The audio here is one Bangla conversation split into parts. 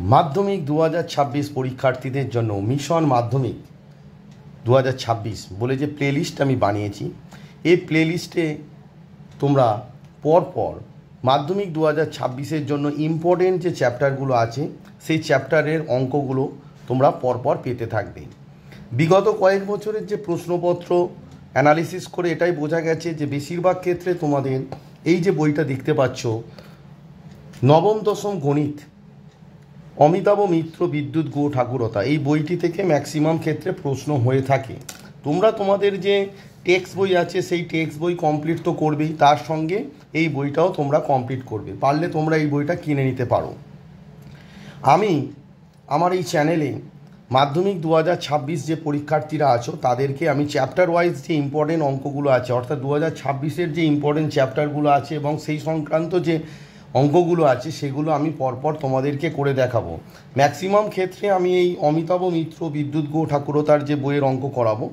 মাধ্যমিক 2026 পরীক্ষার্থীদের জন্য মিশন মাধ্যমিক 2026 বলে যে প্লেলিস্ট আমি বানিয়েছি, এই প্লেলিস্টে তোমরা পরপর মাধ্যমিক 2026-এর জন্য ইম্পর্টেন্ট যে চ্যাপ্টারগুলো আছে সেই চ্যাপ্টারের অঙ্কগুলো তোমরা পরপর পেতে থাকবে। বিগত কয়েক বছরের যে প্রশ্নপত্র অ্যানালিসিস করে এটাই বোঝা গেছে যে বেশিরভাগ ক্ষেত্রে তোমাদের এই যে বইটা দেখতে পাচ্ছ, নবম দশম গণিত অমিতাভ মিত্র বিদ্যুৎ গো ঠাকুরতা, এই বইটি থেকে ম্যাক্সিমাম ক্ষেত্রে প্রশ্ন হয়ে থাকে। তোমরা তোমাদের যে টেক্সট বই আছে সেই টেক্সট বই কমপ্লিট তো করবেই, তার সঙ্গে এই বইটাও তোমরা কমপ্লিট করবে। পারলে তোমরা এই বইটা কিনে নিতে পারো। আমি আমার এই চ্যানেলে মাধ্যমিক 2026 যে পরীক্ষার্থীরা আছো তাদেরকে আমি চ্যাপ্টার ওয়াইজ যে ইম্পর্টেন্ট অঙ্কগুলো আছে, অর্থাৎ 2026-এর যে ইম্পর্টেন্ট চ্যাপ্টারগুলো আছে এবং সেই সংক্রান্ত যে অঙ্কগুলো আছে সেগুলো আমি পরপর তোমাদেরকে করে দেখাবো। ম্যাক্সিমাম ক্ষেত্রে আমি এই অমিতাভ মিত্র বিদ্যুৎ গো ঠাকুরতার যে বইয়ের অঙ্ক করাবো,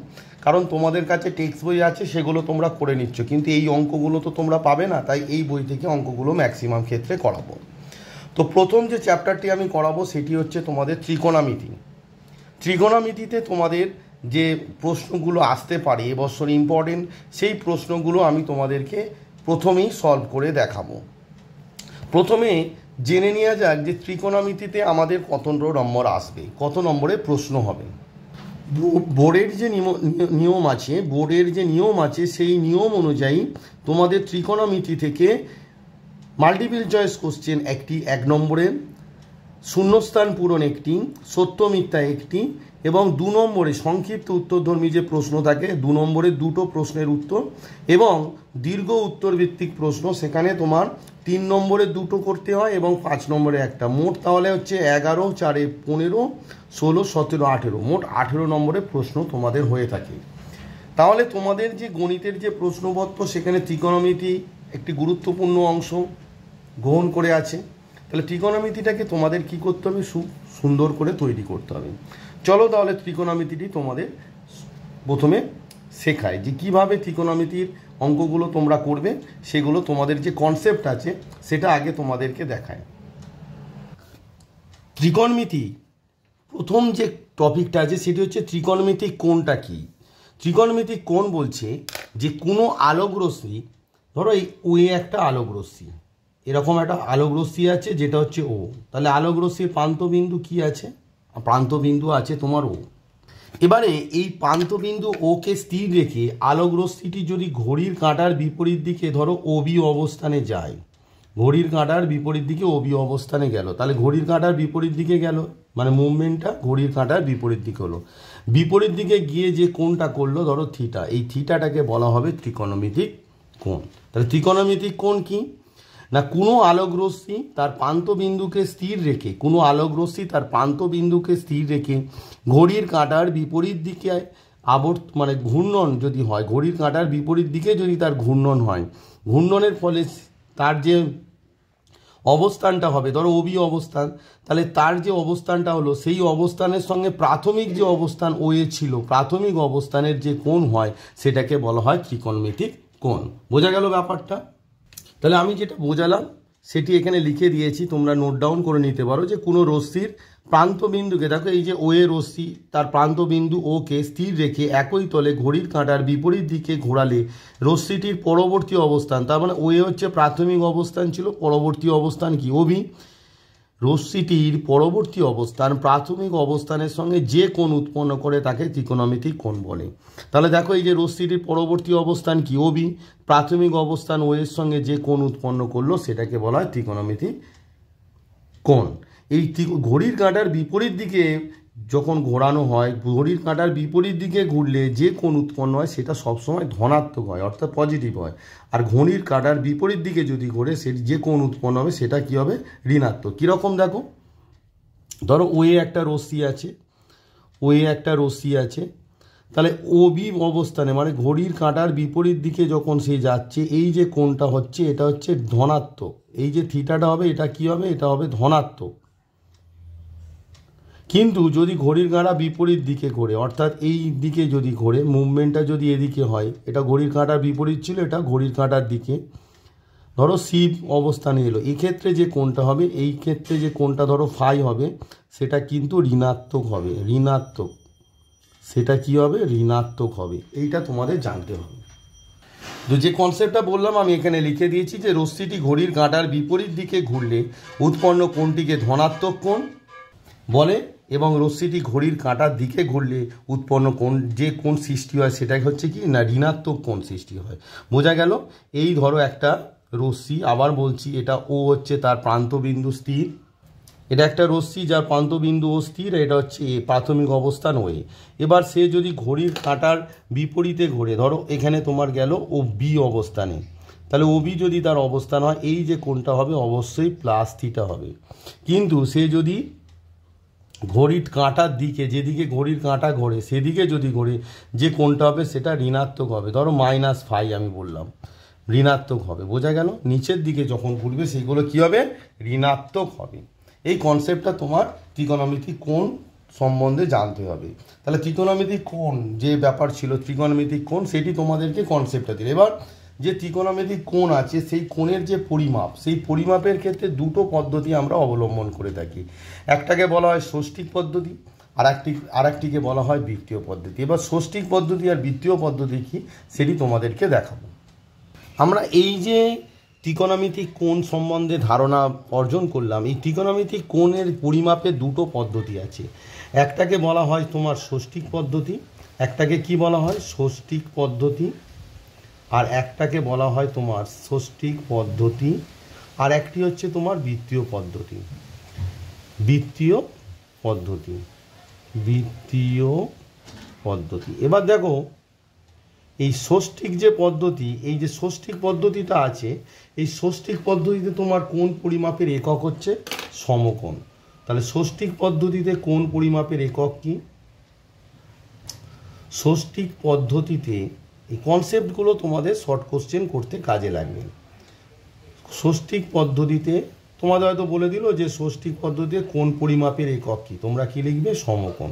কারণ তোমাদের কাছে টেক্সট বই আছে সেগুলো তোমরা করে নিচ্ছ, কিন্তু এই অঙ্কগুলো তো তোমরা পাবে না, তাই এই বই থেকে অঙ্কগুলো ম্যাক্সিমাম ক্ষেত্রে করাবো। তো প্রথম যে চ্যাপ্টারটি আমি করাবো সেটি হচ্ছে তোমাদের ত্রিকোণমিতি। ত্রিকোণমিতিতে তোমাদের যে প্রশ্নগুলো আসতে পারে এবছর ইম্পর্টেন্ট, সেই প্রশ্নগুলো আমি তোমাদেরকে প্রথমেই সলভ করে দেখাবো। প্রথমে জেনে নেওয়া যাক যে ত্রিকোণমিতিতে আমাদের কত নম্বর আসবে, কত নম্বরে প্রশ্ন হবে। বোর্ডের যে নিয়ম আছে সেই নিয়ম অনুযায়ী তোমাদের ত্রিকোণমিতি থেকে মাল্টিপল চয়েস কোশ্চেন একটি 1 নম্বরের, শূন্যস্থান পূরণ একটি, সত্য মিথ্যা একটি এবং 2 নম্বরে সংক্ষিপ্ত উত্তরধর্মী যে প্রশ্ন থাকে 2 নম্বরে 2টো প্রশ্নের উত্তর এবং দীর্ঘ উত্তরভিত্তিক প্রশ্ন, সেখানে তোমার 3 নম্বরে 2টো করতে হয় এবং 5 নম্বরে একটা। মোট তাহলে হচ্ছে 11, 4, 15, 16, 17, 18, মোট 18 নম্বরের প্রশ্ন তোমাদের হয়ে থাকে। তাহলে তোমাদের যে গণিতের যে প্রশ্নপত্র সেখানে ত্রিকোণমিতি একটি গুরুত্বপূর্ণ অংশ গ্রহণ করে আছে। তাহলে ত্রিকোণমিতিটাকে তোমাদের কি করতে হবে, সুন্দর করে তৈরি করতে হবে। চলো তাহলে ত্রিকোণমিতিটি তোমাদের প্রথমে শেখায় যে কিভাবে ত্রিকোণমিতির অঙ্কগুলো তোমরা করবে, সেগুলো তোমাদের যে কনসেপ্ট আছে সেটা আগে তোমাদেরকে দেখায়। ত্রিকোণমিতি প্রথম যে টপিকটা আছে সেটি হচ্ছে ত্রিকোণমিতিক কোণটা কি। ত্রিকোণমিতিক কোণ বলছে যে কোনো আলোক রশ্মি, ধরো এই ও একটা আলোক রশ্মি, এরকম একটা আলোক রশ্মি আছে যেটা হচ্ছে ও, তাহলে আলোক রশ্মির প্রান্তবিন্দু কি আছে, প্রান্তবিন্দু আছে তোমার ও। এবারে এই প্রান্তবিন্দু ওকে স্থির রেখে আলোক রশ্মিটি যদি ঘড়ির কাঁটার বিপরীত দিকে ধরো ওবি অবস্থানে যায়, ঘড়ির কাঁটার বিপরীত দিকে ওবি অবস্থানে গেল, তাহলে ঘড়ির কাঁটার বিপরীত দিকে গেল মানে মুভমেন্টটা ঘড়ির কাঁটার বিপরীত দিকে হলো। বিপরীত দিকে গিয়ে যে কোণটা করলো ধরো থিটা, এই থিটাটাকে বলা হবে ত্রিকোণমিতিক কোণ। তাহলে ত্রিকোণমিতিক কোণ কি না, কোনো আলোক রশ্মি তার প্রান্তবিন্দুকে স্থির রেখে, কোনো আলোক রশ্মি তার প্রান্তবিন্দুকে স্থির রেখে ঘড়ির কাঁটার বিপরীত দিকে মানে ঘূর্ণন যদি হয়, ঘড়ির কাঁটার বিপরীত দিকে যদি তার ঘূর্ণন হয়, ঘূর্ণনের ফলে তার যে অবস্থানটা হবে ধরো ওবি অবস্থান, তাহলে তার যে অবস্থানটা হলো সেই অবস্থানের সঙ্গে প্রাথমিক যে অবস্থান ও এ ছিল, প্রাথমিক অবস্থানের যে কোণ হয় সেটাকে বলা হয় ত্রিকোণমিতিক কোণ। বোঝা গেল ব্যাপারটা? তাহলে আমি যেটা বোঝালাম সেটি এখানে লিখে দিয়েছি, তোমরা নোট ডাউন করে নিতে পারো যে কোনো রশ্মির প্রান্তবিন্দুকে, দেখো এই যে ও এ রশ্মি তার প্রান্তবিন্দু ওকে স্থির রেখে একই তলে ঘড়ির কাঁটার বিপরীত দিকে ঘোরালে রশ্মিটির পরবর্তী অবস্থান, তার মানে ও এ হচ্ছে প্রাথমিক অবস্থান ছিল, পরবর্তী অবস্থান কি ওবি, রশ্মিটির পরবর্তী অবস্থান প্রাথমিক অবস্থানের সঙ্গে যে কোণ উৎপন্ন করে তাকে ত্রিকোণমিতিক কোণ বলে। তাহলে দেখো এই যে রশ্মিটির পরবর্তী অবস্থান কি ওবি, প্রাথমিক অবস্থান ও এর সঙ্গে যে কোণ উৎপন্ন করলো সেটাকে বলা হয় ত্রিকোণমিতিক কোণ। এই ঘড়ির কাঁটার বিপরীত দিকে যখন ঘোরানো হয়, ঘড়ির কাঁটার বিপরীত দিকে ঘুরলে যে কোণ উৎপন্ন হয় সেটা সবসময় ধনাত্মক হয়, অর্থাৎ পজিটিভ হয়। আর ঘড়ির কাঁটার বিপরীত দিকে যদি ঘোরে সে যে কোণ উৎপন্ন হবে সেটা কী হবে, ঋণাত্মক। কীরকম দেখো, ধরো ও এ একটা রশ্মি আছে, ও এ একটা রশ্মি আছে, তাহলে ওবি অবস্থানে মানে ঘড়ির কাঁটার বিপরীত দিকে যখন সে যাচ্ছে এই যে কোণটা হচ্ছে এটা হচ্ছে ধনাত্মক, এই যে থিটাটা হবে এটা কি হবে, এটা হবে ধনাত্মক। কিন্তু যদি ঘড়ির কাঁটা বিপরীত দিকে ঘোরে, অর্থাৎ এই দিকে যদি ঘোরে, মুভমেন্টটা যদি এদিকে হয়, এটা ঘড়ির কাঁটার বিপরীত ছিল, এটা ঘড়ির কাঁটার দিকে, ধরো সি অবস্থানে এলো, এক্ষেত্রে যে কোণটা হবে, এই ক্ষেত্রে যে কোণটা ধরো ফাই হবে, সেটা কিন্তু ঋণাত্মক হবে, ঋণাত্মক, সেটা কি হবে, ঋণাত্মক হবে। এইটা তোমাদের জানতে হবে। তো যে কনসেপ্টটা বললাম আমি এখানে লিখে দিয়েছি যে রশ্মিটি ঘড়ির কাঁটার বিপরীত দিকে ঘুরলে উৎপন্ন কোণটিকে ধনাত্মক কোণ বলে, এবং রশ্মিটি ঘড়ির কাঁটার দিকে ঘুরলে উৎপন্ন কোণ, যে কোণ সৃষ্টি হয় সেটাই হচ্ছে কি না ঋণাত্মক কোণ সৃষ্টি হয়। বোঝা গেল? এই ধরো একটা রশ্মি, আবার বলছি, এটা ও হচ্ছে তার প্রান্তবিন্দু স্থির, এটা একটা রশ্মি যার প্রান্তবিন্দু ও স্থির, এটা হচ্ছে এ, প্রাথমিক অবস্থান ও এ। এবার সে যদি ঘড়ির কাঁটার বিপরীতে ঘোরে, ধরো এখানে তোমার গেল ও বি অবস্থানে, তাহলে ও বি যদি তার অবস্থান হয়, এই যে কোণটা হবে অবশ্যই প্লাস থিটা হবে। কিন্তু সে যদি ঘড়ির কাঁটার দিকে, যেদিকে ঘড়ির কাঁটা ঘোরে সেদিকে যদি ঘোরে, যে কোণটা হবে সেটা ঋণাত্মক হবে, ধরো মাইনাস ফাই আমি বললাম, ঋণাত্মক হবে। বোঝা গেল? নিচের দিকে যখন ঘুরবে সেগুলো কি হবে, ঋণাত্মক হবে। এই কনসেপ্টটা তোমার ত্রিকোণমিতিক কোণ সম্বন্ধে জানতে হবে। তাহলে ত্রিকোণমিতিক কোণ যে ব্যাপার ছিল, ত্রিকোণমিতিক কোণ, সেটি তোমাদেরকে কনসেপ্টটা দিল। এবার যে ত্রিকোণমিতিক কোণ আছে সেই কোণের যে পরিমাপ, সেই পরিমাপের ক্ষেত্রে দুটো পদ্ধতি আমরা অবলম্বন করে থাকি। একটাকে বলা হয় ষষ্ঠিক পদ্ধতি, আরেকটিকে বলা হয় বৃত্তীয় পদ্ধতি। এবার ষষ্ঠিক পদ্ধতি আর বৃত্তীয় পদ্ধতি কি সেটি তোমাদেরকে দেখাবো। আমরা এই যে ত্রিকোণমিতিক কোণ সম্বন্ধে ধারণা অর্জন করলাম, এই ত্রিকোণমিতিক কোণের পরিমাপে দুটো পদ্ধতি আছে। একটাকে বলা হয় তোমার ষষ্ঠিক পদ্ধতি, একটাকে কি বলা হয়, ষষ্ঠিক পদ্ধতি, আর একটাকে বলা হয় তোমার ষষ্ঠিক পদ্ধতি, আর একটি হচ্ছে তোমার বৃত্তীয় পদ্ধতি। বৃত্তীয় পদ্ধতি, বৃত্তীয় পদ্ধতি। এবার দেখো এই ষষ্ঠিক যে পদ্ধতি, এই যে ষষ্ঠিক পদ্ধতিটা আছে, এই ষষ্ঠিক পদ্ধতিতে তোমার কোণ পরিমাপের একক হচ্ছে সমকোণ। তাহলে ষষ্ঠিক পদ্ধতিতে কোণ পরিমাপের একক কি? ষষ্ঠিক পদ্ধতিতে এই কনসেপ্টগুলো তোমাদের শর্ট কোশ্চেন করতে কাজে লাগবে। ষষ্ঠিক পদ্ধতিতে তোমাদের হয়তো বলে দিল যে ষষ্ঠিক পদ্ধতিতে কোণ পরিমাপের একক কি, তোমরা কি লিখবে, সমকোণ।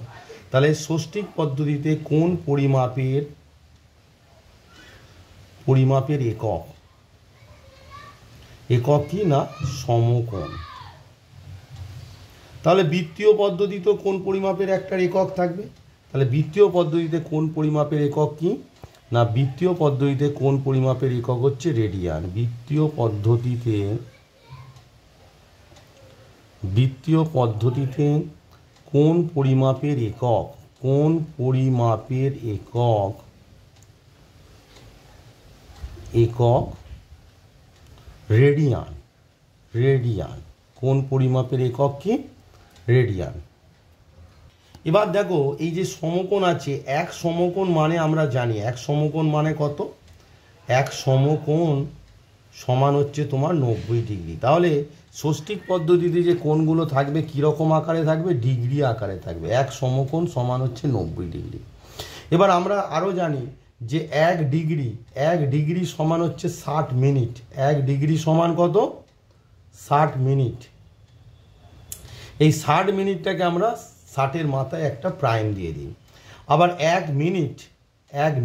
তাহলে ষষ্ঠিক পদ্ধতিতে কোণ পরিমাপের একক, একক কি না, সমকোণ। তাহলে বৃত্তীয় পদ্ধতিতে কোণ পরিমাপের একটা একক থাকবে। তাহলে বৃত্তীয় পদ্ধতিতে কোণ পরিমাপের একক কি না, বৃত্তীয় পদ্ধতিতে কোণ পরিমাপের একক হচ্ছে রেডিয়ান। বৃত্তীয় পদ্ধতিতে কোণ পরিমাপের একক, কোণ পরিমাপের একক রেডিয়ান। কোণ পরিমাপের একক কি, রেডিয়ান। এবার দেখো এই যে সমকোণ আছে, এক সমকোণ মানে আমরা জানি এক সমকোণ মানে কত, এক সমকোণ সমান হচ্ছে তোমার 90 ডিগ্রি। তাহলে ষষ্ঠিক পদ্ধতিতে যে কোণগুলো থাকবে কীরকম আকারে থাকবে, ডিগ্রি আকারে থাকবে। এক সমকোণ সমান হচ্ছে 90 ডিগ্রি। এবার আমরা আরও জানি যে এক ডিগ্রি সমান হচ্ছে 60 মিনিট। এক ডিগ্রি সমান কত, 60 মিনিট। এই 60 মিনিটটাকে আমরা 60-এর মাথায় একটা প্রাইম দিয়ে দিই। আবার এক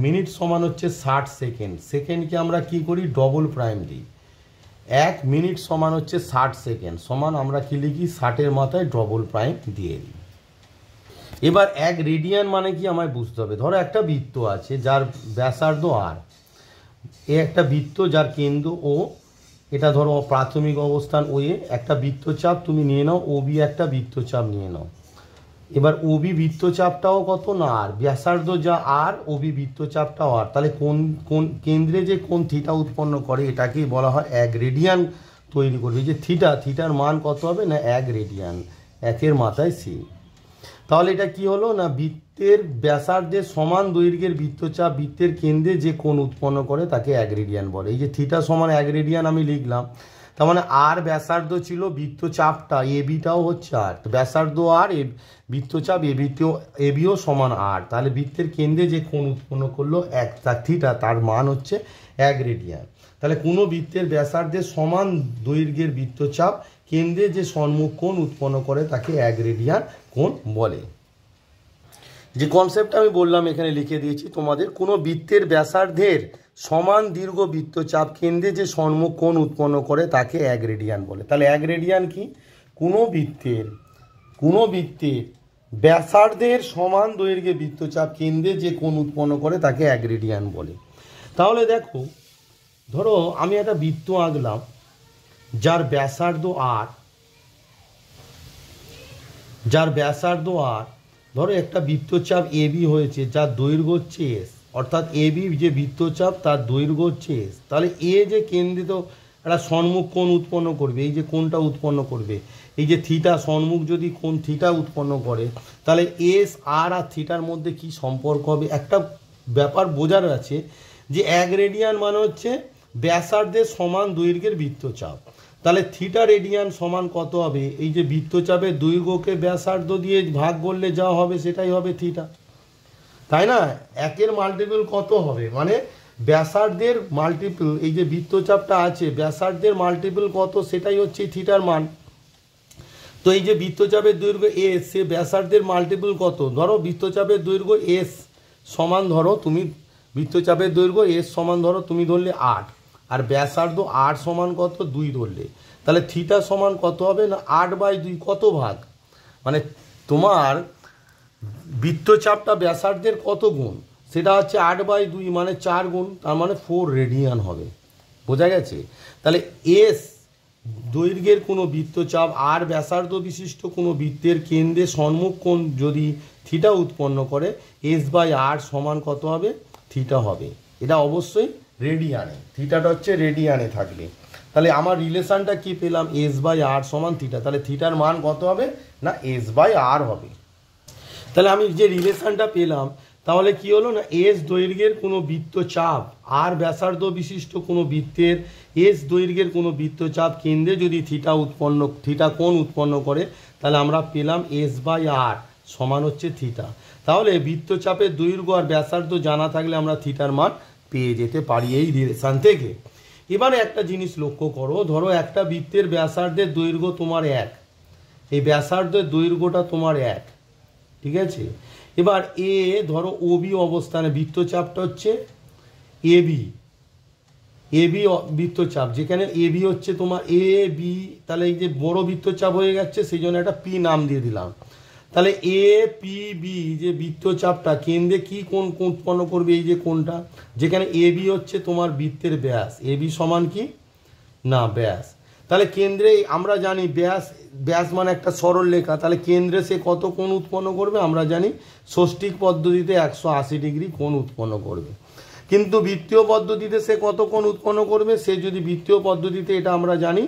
মিনিট সমান হচ্ছে 60 সেকেন্ড। সেকেন্ডকে আমরা কি করি, ডবল প্রাইম দিই। এক মিনিট সমান হচ্ছে 60 সেকেন্ড, সমান আমরা কি লিখি, 60-এর মাথায় ডবল প্রাইম দিয়ে দিই। এবার এক রেডিয়ান মানে কি আমায় বুঝতে হবে। ধরো একটা বৃত্ত আছে যার ব্যাসার্ধ আর, এ একটা বৃত্ত যার কেন্দ্র ও, এটা ধরো প্রাথমিক অবস্থান ও এ, একটা বৃত্তচাপ তুমি নিয়ে নাও, ও বি একটা বৃত্তচাপ নিয়ে নাও। এবার ও বি বৃত্তচাপটাও কত না আর, ব্যাসার্ধ যা আর, ও বি বৃত্তচাপটাও আর। তাহলে কোন কেন্দ্রে যে কোণ থিটা উৎপন্ন করে এটাকেই বলা হয় এক রেডিয়ান তৈরি করবে। যে থিটার মান কত হবে না, এক রেডিয়ান, একের মাথায় সি। তাহলে এটা কি হলো না, বৃত্তের ব্যাসার্ধের সমান দৈর্ঘ্যের বৃত্তচাপ বৃত্তের কেন্দ্রে যে কোণ উৎপন্ন করে তাকে এক রেডিয়ান বলে। এই যে থিটা সমান এক রেডিয়ান আমি লিখলাম, তার মানে আর ব্যাসার্ধ ছিল, বৃত্তচাপটা এ বিটাও হচ্ছে আর, ব্যাসার্ধ আর, বৃত্তচাপ এ বিও সমান আর। তাহলে বৃত্তের কেন্দ্রে যে কোণ উৎপন্ন করলো এক, তার থিটা, তার মান হচ্ছে এক রেডিয়ান। তাহলে কোনো বৃত্তের ব্যাসার্ধের সমান দৈর্ঘ্যের বৃত্তচাপ কেন্দ্রে যে সম্মুখ কোণ উৎপন্ন করে তাকে এক রেডিয়ান কোণ বলে। যে কনসেপ্ট আমি বললাম এখানে লিখে দিয়েছি তোমাদের, কোনো বৃত্তের ব্যাসার্ধের সমান দীর্ঘ বৃত্তচাপ কেন্দ্রে যে সম্মুখ কোণ উৎপন্ন করে তাকে 1 রেডিয়ান বলে। তাহলে 1 রেডিয়ান কি? কোনো বৃত্তের ব্যাসার্ধের সমান দৈর্ঘ্যে বৃত্তচাপ কেন্দ্রে যে কোণ উৎপন্ন করে তাকে 1 রেডিয়ান বলে। তাহলে দেখো, ধরো আমি একটা বৃত্ত আঁকলাম যার ব্যাসার্ধ আর, ধরো একটা বৃত্তচাপ এবি হয়েছে যার দৈর্ঘ্য হচ্ছে এস, অর্থাৎ এবি যে বৃত্তচাপ তার দৈর্ঘ্য হচ্ছে এস। তাহলে এ যে কেন্দ্রিত একটা সম্মুখ কোণ উৎপন্ন করবে, এই যে কোণটা উৎপন্ন করবে, এই যে থিটা, সম্মুখ যদি কোণ থিটা উৎপন্ন করে, তাহলে এস আর থিটার মধ্যে কি সম্পর্ক হবে? একটা ব্যাপার বোঝার আছে যে 1 রেডিয়ান মানে হচ্ছে ব্যাসার্ধের সমান দৈর্ঘ্যের বৃত্তচাপ। তাহলে থিটা রেডিয়ান সমান কত হবে? এই যে বৃত্তচাপের দৈর্ঘ্যকে ব্যাসার্ধ দিয়ে ভাগ করলে যা হবে সেটাই হবে থিটা, তাই না? 1 মাল্টিপল কত হবে? মানে ব্যাসার্ধের মাল্টিপল, এই যে বৃত্তচাপটা আছে ব্যাসার্ধের মাল্টিপল কত সেটাই হচ্ছে থিটার মান। তো এই যে বৃত্তচাপের দৈর্ঘ্য এস, সে ব্যাসার্ধের মাল্টিপল কত? ধরো বৃত্তচাপের দৈর্ঘ্য এস সমান, ধরো তুমি বৃত্তচাপের দৈর্ঘ্য এস সমান ধরো তুমি ধরলে 8, আর ব্যাসার্ধ 8 সমান কত? 2 ধরলে। তাহলে থিটা সমান কত হবে? না 8/2। কত ভাগ? মানে তোমার বৃত্তচাপটা ব্যাসার্ধের কত গুণ? সেটা হচ্ছে 8/2, মানে 4 গুণ, তার মানে 4 রেডিয়ান হবে। বোঝা গেছে? তাহলে এস দৈর্ঘ্যের কোনো বৃত্তচাপ আর ব্যাসার্ধ বিশিষ্ট কোনো বৃত্তের কেন্দ্রে সম্মুখ কোণ যদি থিটা উৎপন্ন করে, S/R সমান কত হবে? থিটা হবে। এটা অবশ্যই রেডিয়ানে, থিটাটা হচ্ছে রেডিয়ানে থাকবে। তাহলে আমার রিলেশনটা কি পেলাম? S/R সমান থিটা। তাহলে থিটার মান কত হবে? না S/R হবে। তাহলে আমি যে রিলেশনটা পেলাম, তাহলে কি হলো? না এস দৈর্ঘ্যের কোনো বৃত্তচাপ আর ব্যাসার্ধ বিশিষ্ট কোনো বৃত্তের এস দৈর্ঘ্যের কোনো বৃত্তচাপ কেন্দ্রে যদি থিটা কোণ উৎপন্ন করে, তাহলে আমরা পেলাম S/R সমান হচ্ছে থিটা। তাহলে বৃত্তচাপের দৈর্ঘ্য আর ব্যাসার্ধ জানা থাকলে আমরা থিটার মান পেয়ে যেতে পারি এই রিলেশন থেকে। এবারে একটা জিনিস লক্ষ্য করো, ধরো একটা বৃত্তের ব্যাসার্ধের দৈর্ঘ্য তোমার 1, এই ব্যাসার্ধের দৈর্ঘ্যটা তোমার 1, ঠিক আছে? এবার এ ধরো ওবি অবস্থানে, বৃত্তচাপটা হচ্ছে এবি বৃত্তচাপ, যেখানে এবি হচ্ছে তোমার এ বি, তাহলে এই যে বড় বৃত্তচাপ হয়ে যাচ্ছে, সেই জন্য একটা পি নাম দিয়ে দিলাম। তাহলে এ পি বি যে বৃত্তচাপটা কেন্দ্রে কি কোণ উৎপন্ন করবে? এই যে কোণটা, যেখানে এবি হচ্ছে তোমার বৃত্তের ব্যাস, এবি সমান কি? না ব্যাস। তাহলে কেন্দ্রে আমরা জানি ব্যাস মানে একটা সরল রেখা, তাহলে কেন্দ্রে সে কত কোণ উৎপন্ন করবে? আমরা জানি ষষ্ঠিক পদ্ধতিতে 180 ডিগ্রি কোণ উৎপন্ন করবে। কিন্তু বৃত্তীয় পদ্ধতিতে সে কত কোণ উৎপন্ন করবে? সে যদি বৃত্তীয় পদ্ধতিতে, এটা আমরা জানি,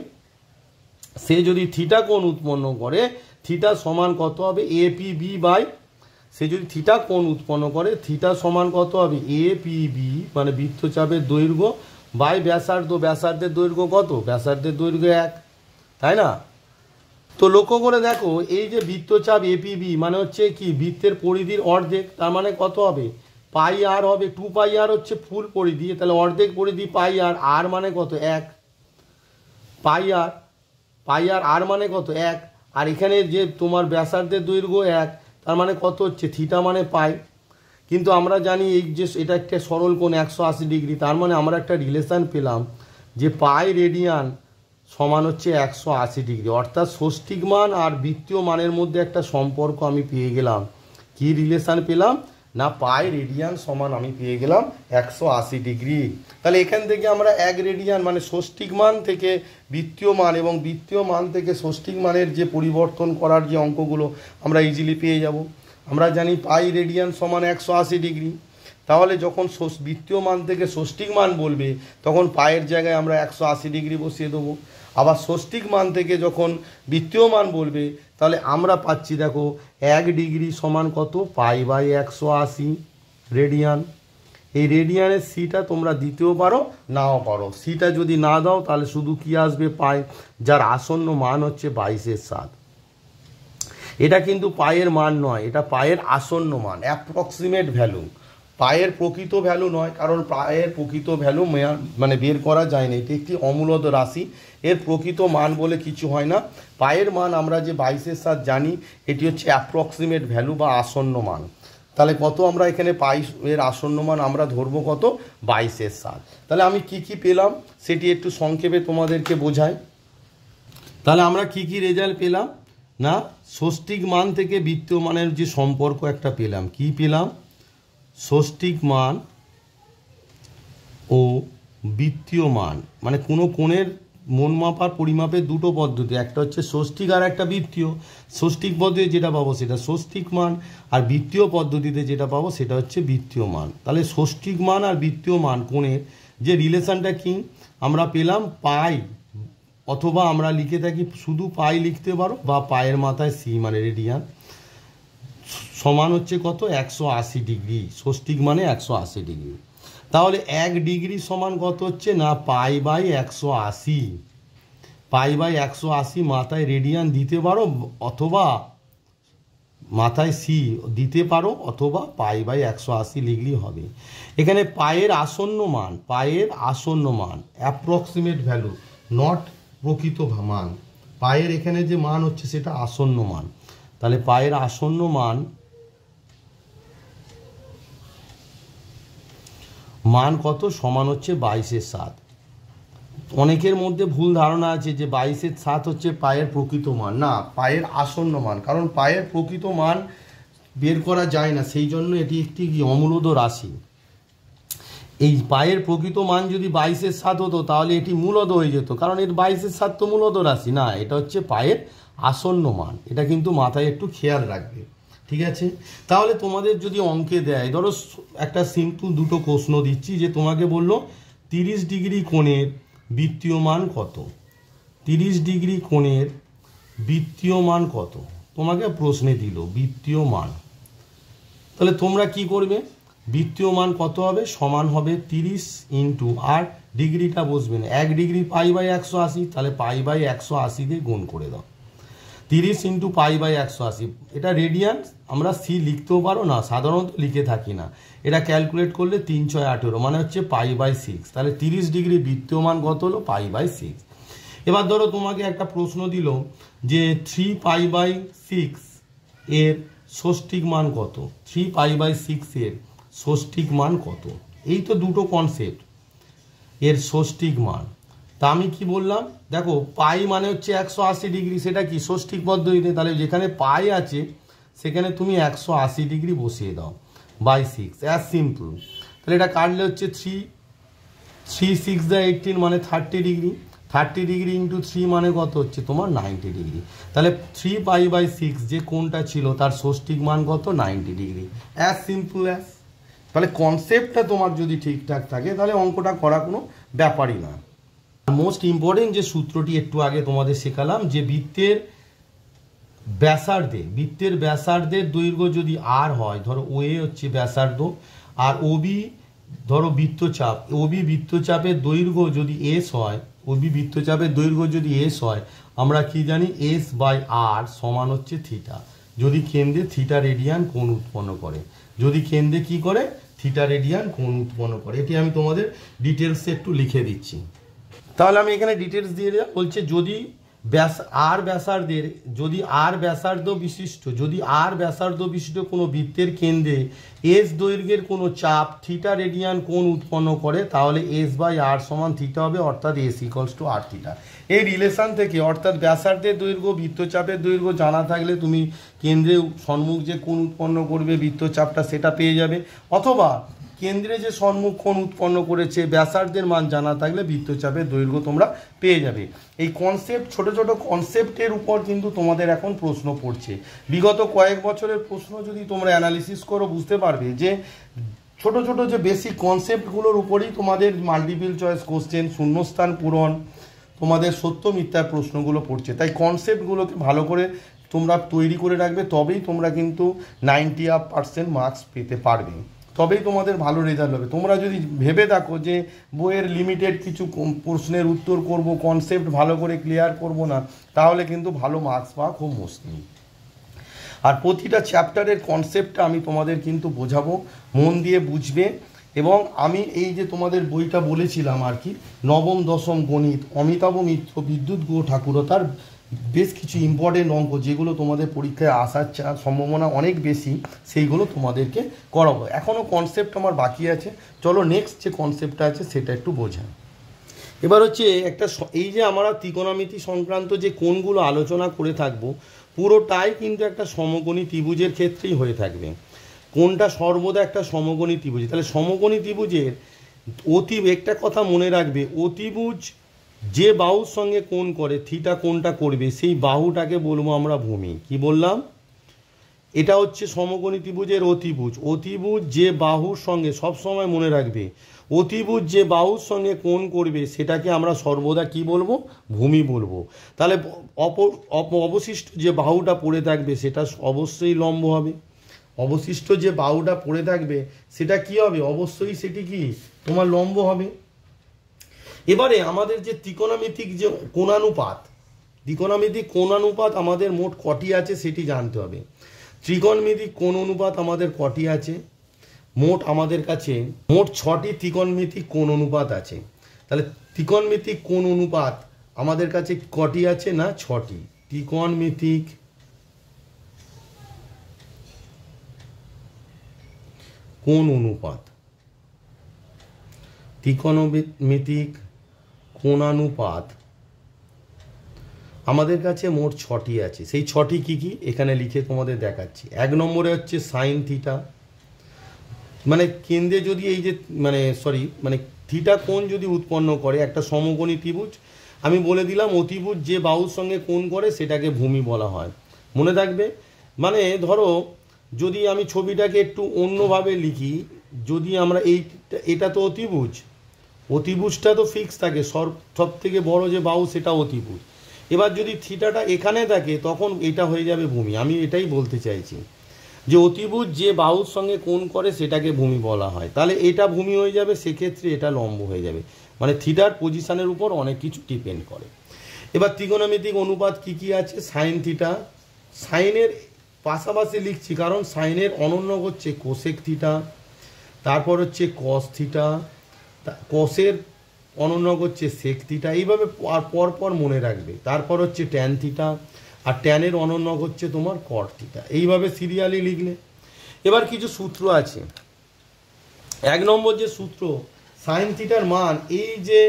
সে যদি থিটা কোণ উৎপন্ন করে, থিটা সমান কত হবে? APB/, সে যদি থিটা কোণ উৎপন্ন করে, থিটা সমান কত হবে? APB, মানে বৃত্তচাপের দৈর্ঘ্য বাই ব্যাসার্ধ। ব্যাসার্ধের দৈর্ঘ্য কত? ব্যাসার্ধের দৈর্ঘ্য 1, তাই না? তো লক্ষ্য করে দেখো, এই যে বৃত্তচাপ APB মানে হচ্ছে কি? বৃত্তের পরিধির অর্ধেক, তার মানে কত হবে? πr হবে। 2πr হচ্ছে ফুল পরিধি, তাহলে অর্ধেক পরিধি πr, আর মানে কত? 1। πr আর মানে কত? 1। আর এখানে যে তোমার ব্যাসার্ধের দৈর্ঘ্য 1, তার মানে কত হচ্ছে? থিটা মানে পাই। কিন্তু আমরা জানি এই যে এটা একটা সরল কোণ 180 ডিগ্রি, তার মানে আমরা একটা রিলেশন পেলাম যে পাই রেডিয়ান সমান হচ্ছে 180 ডিগ্রি, অর্থাৎ ষষ্ঠিক মান আর বৃত্তীয় মানের মধ্যে একটা সম্পর্ক আমি পেয়ে গেলাম। কি রিলেশন পেলাম? না পাই রেডিয়ান সমান আমি পেয়ে গেলাম 180 ডিগ্রি। তাহলে এখান থেকে আমরা 1 রেডিয়ান মানে ষষ্ঠিক মান থেকে বৃত্তীয় মান এবং বৃত্তীয় মান থেকে ষষ্ঠিক মানের যে পরিবর্তন করার যে অঙ্কগুলো আমরা ইজিলি পেয়ে যাব। আমরা জানি পাই রেডিয়ান সমান 180 ডিগ্রি। তাহলে যখন বৃত্তীয় মান থেকে ষষ্ঠিক মান বলবে, তখন পায়ের জায়গায় আমরা 180 ডিগ্রি বসিয়ে দেবো। আবার ষষ্ঠিক মান থেকে যখন বৃত্তীয় মান বলবে, তাহলে আমরা পাচ্ছি দেখো 1 ডিগ্রি সমান কত? π/180 রেডিয়ান। এই রেডিয়ানের সিটা তোমরা দিতেও পারো, নাও পারো। সিটা যদি না দাও, তাহলে শুধু কি আসবে? পাই, যার আসন্ন মান হচ্ছে 22/7। এটা কিন্তু পায়ের মান নয়, এটা পায়ের আসন্ন মান, অ্যাপ্রক্সিমেট ভ্যালু। পায়ের প্রকৃত ভ্যালু নয়, কারণ পায়ের প্রকৃত ভ্যালু মানে বের করা যায় না, এটি একটি অমূলত রাশি, এর প্রকৃত মান বলে কিছু হয় না। পায়ের মান আমরা যে 22/7 জানি, এটি হচ্ছে অ্যাপ্রক্সিমেট ভ্যালু বা আসন্ন মান। তাহলে কত আমরা এখানে পাই, এর আসন্ন মান আমরা ধরবো কত, 22/7। তাহলে আমি কি কি পেলাম সেটি একটু সংক্ষেপে তোমাদেরকে বোঝাই। তাহলে আমরা কি কি রেজাল্ট পেলাম না, ষষ্ঠিক মান থেকে বৃত্তীয় মানের যে সম্পর্ক একটা পেলাম, কি পেলাম, ষষ্ঠিক মান ও বৃত্তীয় মান, মানে কোনো কোণের মন মাপার পরিমাপের দুটো পদ্ধতি, একটা হচ্ছে ষষ্ঠিক আর একটা বৃত্তীয়। ষষ্ঠিক পদ্ধতি যেটা পাবো সেটা ষষ্ঠিক মান, আর বৃত্তীয় পদ্ধতিতে যেটা পাবো সেটা হচ্ছে বৃত্তীয় মান। তাহলে ষষ্ঠিক মান আর বৃত্তীয় মান কোণের যে রিলেশনটা কি আমরা পেলাম, পাই, অথবা আমরা লিখে থাকি শুধু পাই লিখতে পারো, বা পায়ের মাথায় সি মানে রেডিয়ান, সমান হচ্ছে কত, 180 ডিগ্রি। ষষ্ঠিক মানে 180 ডিগ্রি। তাহলে 1 ডিগ্রি সমান কত হচ্ছে না, π/180। π/180 মাথায় রেডিয়ান দিতে পারো, অথবা মাথায় সি দিতে পারো, অথবা π/180 লিখলেই হবে। এখানে পায়ের আসন্ন মান, পায়ের আসন্ন মান অ্যাপ্রক্সিমেট ভ্যালু, নট প্রকৃত মান। পায়ের এখানে যে মান হচ্ছে সেটা আসন্ন মান। তাহলে পায়ের আসন্ন মান কত, সমান হচ্ছে 22/7। অনেকের মধ্যে ভুল ধারণা আছে যে 22/7 হচ্ছে পায়ের প্রকৃত মান, না, পায়ের আসন্ন মান। কারণ পায়ের প্রকৃত মান বের করা যায় না, সেই জন্য এটি একটি অমূলদ রাশি। এই পায়ের প্রকৃত মান যদি 22/7 হতো তাহলে এটি মূলদ হয়ে যেত, কারণ এর 22/7 তো মূলদ রাশি না, এটা হচ্ছে পায়ের আসন্ন মান। এটা কিন্তু মাথায় একটু খেয়াল রাখবে, ঠিক আছে। তাহলে তোমাদের যদি অঙ্কে দেয়, ধরো একটা সিম্পল দুটো প্রশ্ন দিচ্ছি, যে তোমাকে বললো 30 ডিগ্রি কোণের বৃত্তীয় মান কত, 30 ডিগ্রি কোণের বৃত্তীয় মান কত, তোমাকে প্রশ্নে দিল বৃত্তীয় মান। তাহলে তোমরা কি করবে, বৃত্তীয় মান কত হবে, সমান হবে 30 ইন্টু, আর ডিগ্রিটা বসবে না, 1 ডিগ্রি π/180, তাহলে π/180 দিয়ে গুণ করে দাও, 30 ইন্টু π/180। এটা রেডিয়ান, আমরা সি লিখতেও পারো, না সাধারণত লিখে থাকি না, এটা ক্যালকুলেট করলে 3 × 18 মানে হচ্ছে π/6। তাহলে 30 ডিগ্রি বৃত্তীয় মান কত হলো, π/6। এবার ধরো তোমাকে একটা প্রশ্ন দিল যে 3π/6 এর ষষ্ঠিক মান কত, 3π/6 এর ষষ্ঠিক মান কত। এই তো দুটো কনসেপ্ট, এর ষষ্ঠিক মান। তা আমি কি বললাম, দেখো পাই মানে হচ্ছে 180 ডিগ্রি, সেটা কি ষষ্ঠিক পদ্ধতিতে, তাহলে যেখানে পাই আছে সেখানে তুমি 180 ডিগ্রি বসিয়ে দাও, /6, অ্যাজ সিম্পল। তাহলে এটা কাটলে হচ্ছে 3 6 18 মানে 30 ডিগ্রি, 30 ডিগ্রি ইন্টু 3 মানে কত হচ্ছে তোমার 90 ডিগ্রি। তাহলে 3π/6 যে কোণটা ছিল তার ষষ্ঠিক মান কত, 90 ডিগ্রি, অ্যাজ সিম্পল অ্যাজ। তাহলে কনসেপ্টটা তোমার যদি ঠিকঠাক থাকে তাহলে অঙ্কটা করা কোনো ব্যাপারই না। মোস্ট ইম্পর্টেন্ট যে সূত্রটি একটু আগে তোমাদের শেখালাম, যে বৃত্তের ব্যাসার্ধের দৈর্ঘ্য যদি আর হয়, ধরো ওএ হচ্ছে ব্যাসার্ধ, আর ওবি ধরো বৃত্তচাপ, ওবি বৃত্তচাপের দৈর্ঘ্য যদি এস হয়, ওবি বৃত্তচাপের দৈর্ঘ্য যদি এস হয়, আমরা কি জানি S/R সমান হচ্ছে থিটা, যদি কেন্দ্রে থিটা রেডিয়ান কোণ উৎপন্ন করে, যদি কেন্দ্রে কি করে, থিটা রেডিয়ান কোণ উৎপন্ন করে। এটি আমি তোমাদের ডিটেলসে একটু লিখে দিচ্ছি। তাহলে আমি এখানে ডিটেলস দিয়ে দিলাম, বলছে যদি আর ব্যাসার্ধ বিশিষ্ট কোনো বৃত্তের কেন্দ্রে এস দৈর্ঘ্যের কোনো চাপ থিটা রেডিয়ান কোণ উৎপন্ন করে, তাহলে S/R সমান থিটা হবে, অর্থাৎ S = R থিটা। এই রিলেশন থেকে, অর্থাৎ ব্যাসার্ধের দৈর্ঘ্য বৃত্তচাপের দৈর্ঘ্য জানা থাকলে তুমি কেন্দ্রে সম্মুখ যে কোণ উৎপন্ন করবে বৃত্তচাপটা সেটা পেয়ে যাবে, অথবা কেন্দ্রে যে সম্মুখ কোণ উৎপন্ন করেছে ব্যাসার্ধের মান জানা থাকলে বৃত্তচাপের দৈর্ঘ্য তোমরা পেয়ে যাবে। এই কনসেপ্ট, ছোট ছোট কনসেপ্টের উপর কিন্তু তোমাদের এখন প্রশ্ন পড়ছে। বিগত কয়েক বছরের প্রশ্ন যদি তোমরা অ্যানালিসিস করো বুঝতে পারবে যে ছোট ছোট যে বেসিক কনসেপ্টগুলোর উপরেই তোমাদের মাল্টিপল চয়েস কোশ্চেন, শূন্যস্থান পূরণ, তোমাদের সত্য মিথ্যার প্রশ্নগুলো পড়ছে। তাই কনসেপ্টগুলোকে ভালো করে তোমরা তৈরি করে রাখবে, তবেই তোমরা কিন্তু 90% মার্কস পেতে পারবে, তবেই তোমাদের ভালো রেজাল্ট হবে। তোমরা যদি ভেবে থাকো যে বইয়ের লিমিটেড কিছু প্রশ্নের উত্তর করব, কনসেপ্ট ভালো করে ক্লিয়ার করব না, তাহলে কিন্তু ভালো মার্কস পাওয়া খুব মুশকিল। আর প্রতিটা চ্যাপ্টারের কনসেপ্টটা আমি তোমাদের কিন্তু বোঝাবো, মন দিয়ে বুঝবে। এবং আমি এই যে তোমাদের বইটা বলেছিলাম আর কি, নবম দশম গণিত, অমিতাভ মিত্র, বিদ্যুৎ গুহ ঠাকুরতার বেশ কিছু ইম্পর্টেন্ট অঙ্ক যেগুলো তোমাদের পরীক্ষায় আসার সম্ভাবনা অনেক বেশি, সেইগুলো তোমাদেরকে করাবো। এখনও কনসেপ্ট আমার বাকি আছে, চলো নেক্সট যে কনসেপ্টটা আছে সেটা একটু বোঝা। এবার হচ্ছে একটা, এই যে আমরা ত্রিকোণমিতি সংক্রান্ত যে কোণগুলো আলোচনা করে থাকবো পুরোটাই কিন্তু একটা সমকোণী ত্রিভুজের ক্ষেত্রেই হয়ে থাকবে। কোণটা সর্বদা একটা সমকোণী ত্রিভুজ। তাহলে সমকোণী ত্রিভুজের একটা কথা মনে রাখবে, অতিভুজ যে বাহুর সঙ্গে কোণ করে থিটা কোণটা করবে সেই বাহুটাকে বলবো আমরা ভূমি। কি বললাম? এটা হচ্ছে সমকোণী ত্রিভুজের অতিভুজ। অতিভুজ যে বাহুর সঙ্গে, সবসময় মনে রাখবে, অতিভুজ যে বাহুর সঙ্গে কোণ করবে সেটাকে আমরা সর্বদা কি বলবো? ভূমি বলবো। তাহলে অবশিষ্ট যে বাহুটা পড়ে থাকবে সেটা অবশ্যই লম্ব হবে। অবশিষ্ট যে বাহুটা পড়ে থাকবে সেটা কি হবে? অবশ্যই সেটি কি তোমার লম্ব হবে। এবারে আমাদের যে ত্রিকোণমিতিক যে কোণানুপাত আমাদের মোট কটি আছে সেটি জানতে হবে। ত্রিকোণমিতিক কোণ অনুপাত আমাদের কটি আছে? আমাদের কাছে মোট 6টি ত্রিকোণমিতিক কোণ অনুপাত আছে। তাহলে ত্রিকোণমিতিক কোণ অনুপাত আমাদের কাছে কটি আছে? না, 6টি। ত্রিকোণমিতিক কোণ অনুপাত, ত্রিকোণমিতিক কোণানুপাত আমাদের কাছে মোট 6টি আছে। সেই 6টি কি কি এখানে লিখে তোমাদের দেখাচ্ছি। 1 নম্বরে হচ্ছে সাইন থিটা, মানে কেন্দ্রে যদি এই যে থিটা কোণ যদি উৎপন্ন করে একটা সমকোণী ত্রিভুজ, আমি বলে দিলাম অতিভুজ যে বাহুর সঙ্গে কোণ করে সেটাকে ভূমি বলা হয়। মনে থাকবে, মানে ধরো যদি আমি ছবিটাকে একটু অন্যভাবে লিখি, যদি আমরা এটা তো অতিভুজটা তো ফিক্স থাকে, সব থেকে বড় যে বাহু সেটা অতিভুজ। এবার যদি থিটাটা এখানে থাকে তখন এটা হয়ে যাবে ভূমি। আমি এটাই বলতে চাইছি যে অতিভুজ যে বাহুর সঙ্গে কোণ করে সেটাকে ভূমি বলা হয়। তাহলে এটা ভূমি হয়ে যাবে, সেক্ষেত্রে এটা লম্ব হয়ে যাবে। মানে থিটার পজিশনের উপর অনেক কিছু ডিপেন্ড করে। এবার ত্রিকোণমিতিক অনুপাত কি কি আছে? সাইন থিটা, সাইনের পাশাপাশি লিখছি কারণ সাইনের অনন্য হচ্ছে কোসেক থিটা, তারপর হচ্ছে কস থিটা, কসের অনন্য হচ্ছে সেক থিটা, এইভাবে পরপর মনে রাখবে। তারপর হচ্ছে ট্যান থিটা, আর ট্যানের অনন্য হচ্ছে তোমার কট থিটা, এইভাবে সিরিয়ালি লিখলে। এবার কিছু সূত্র আছে। 1 নম্বর যে সূত্র, সাইন থিটার মান, এই যে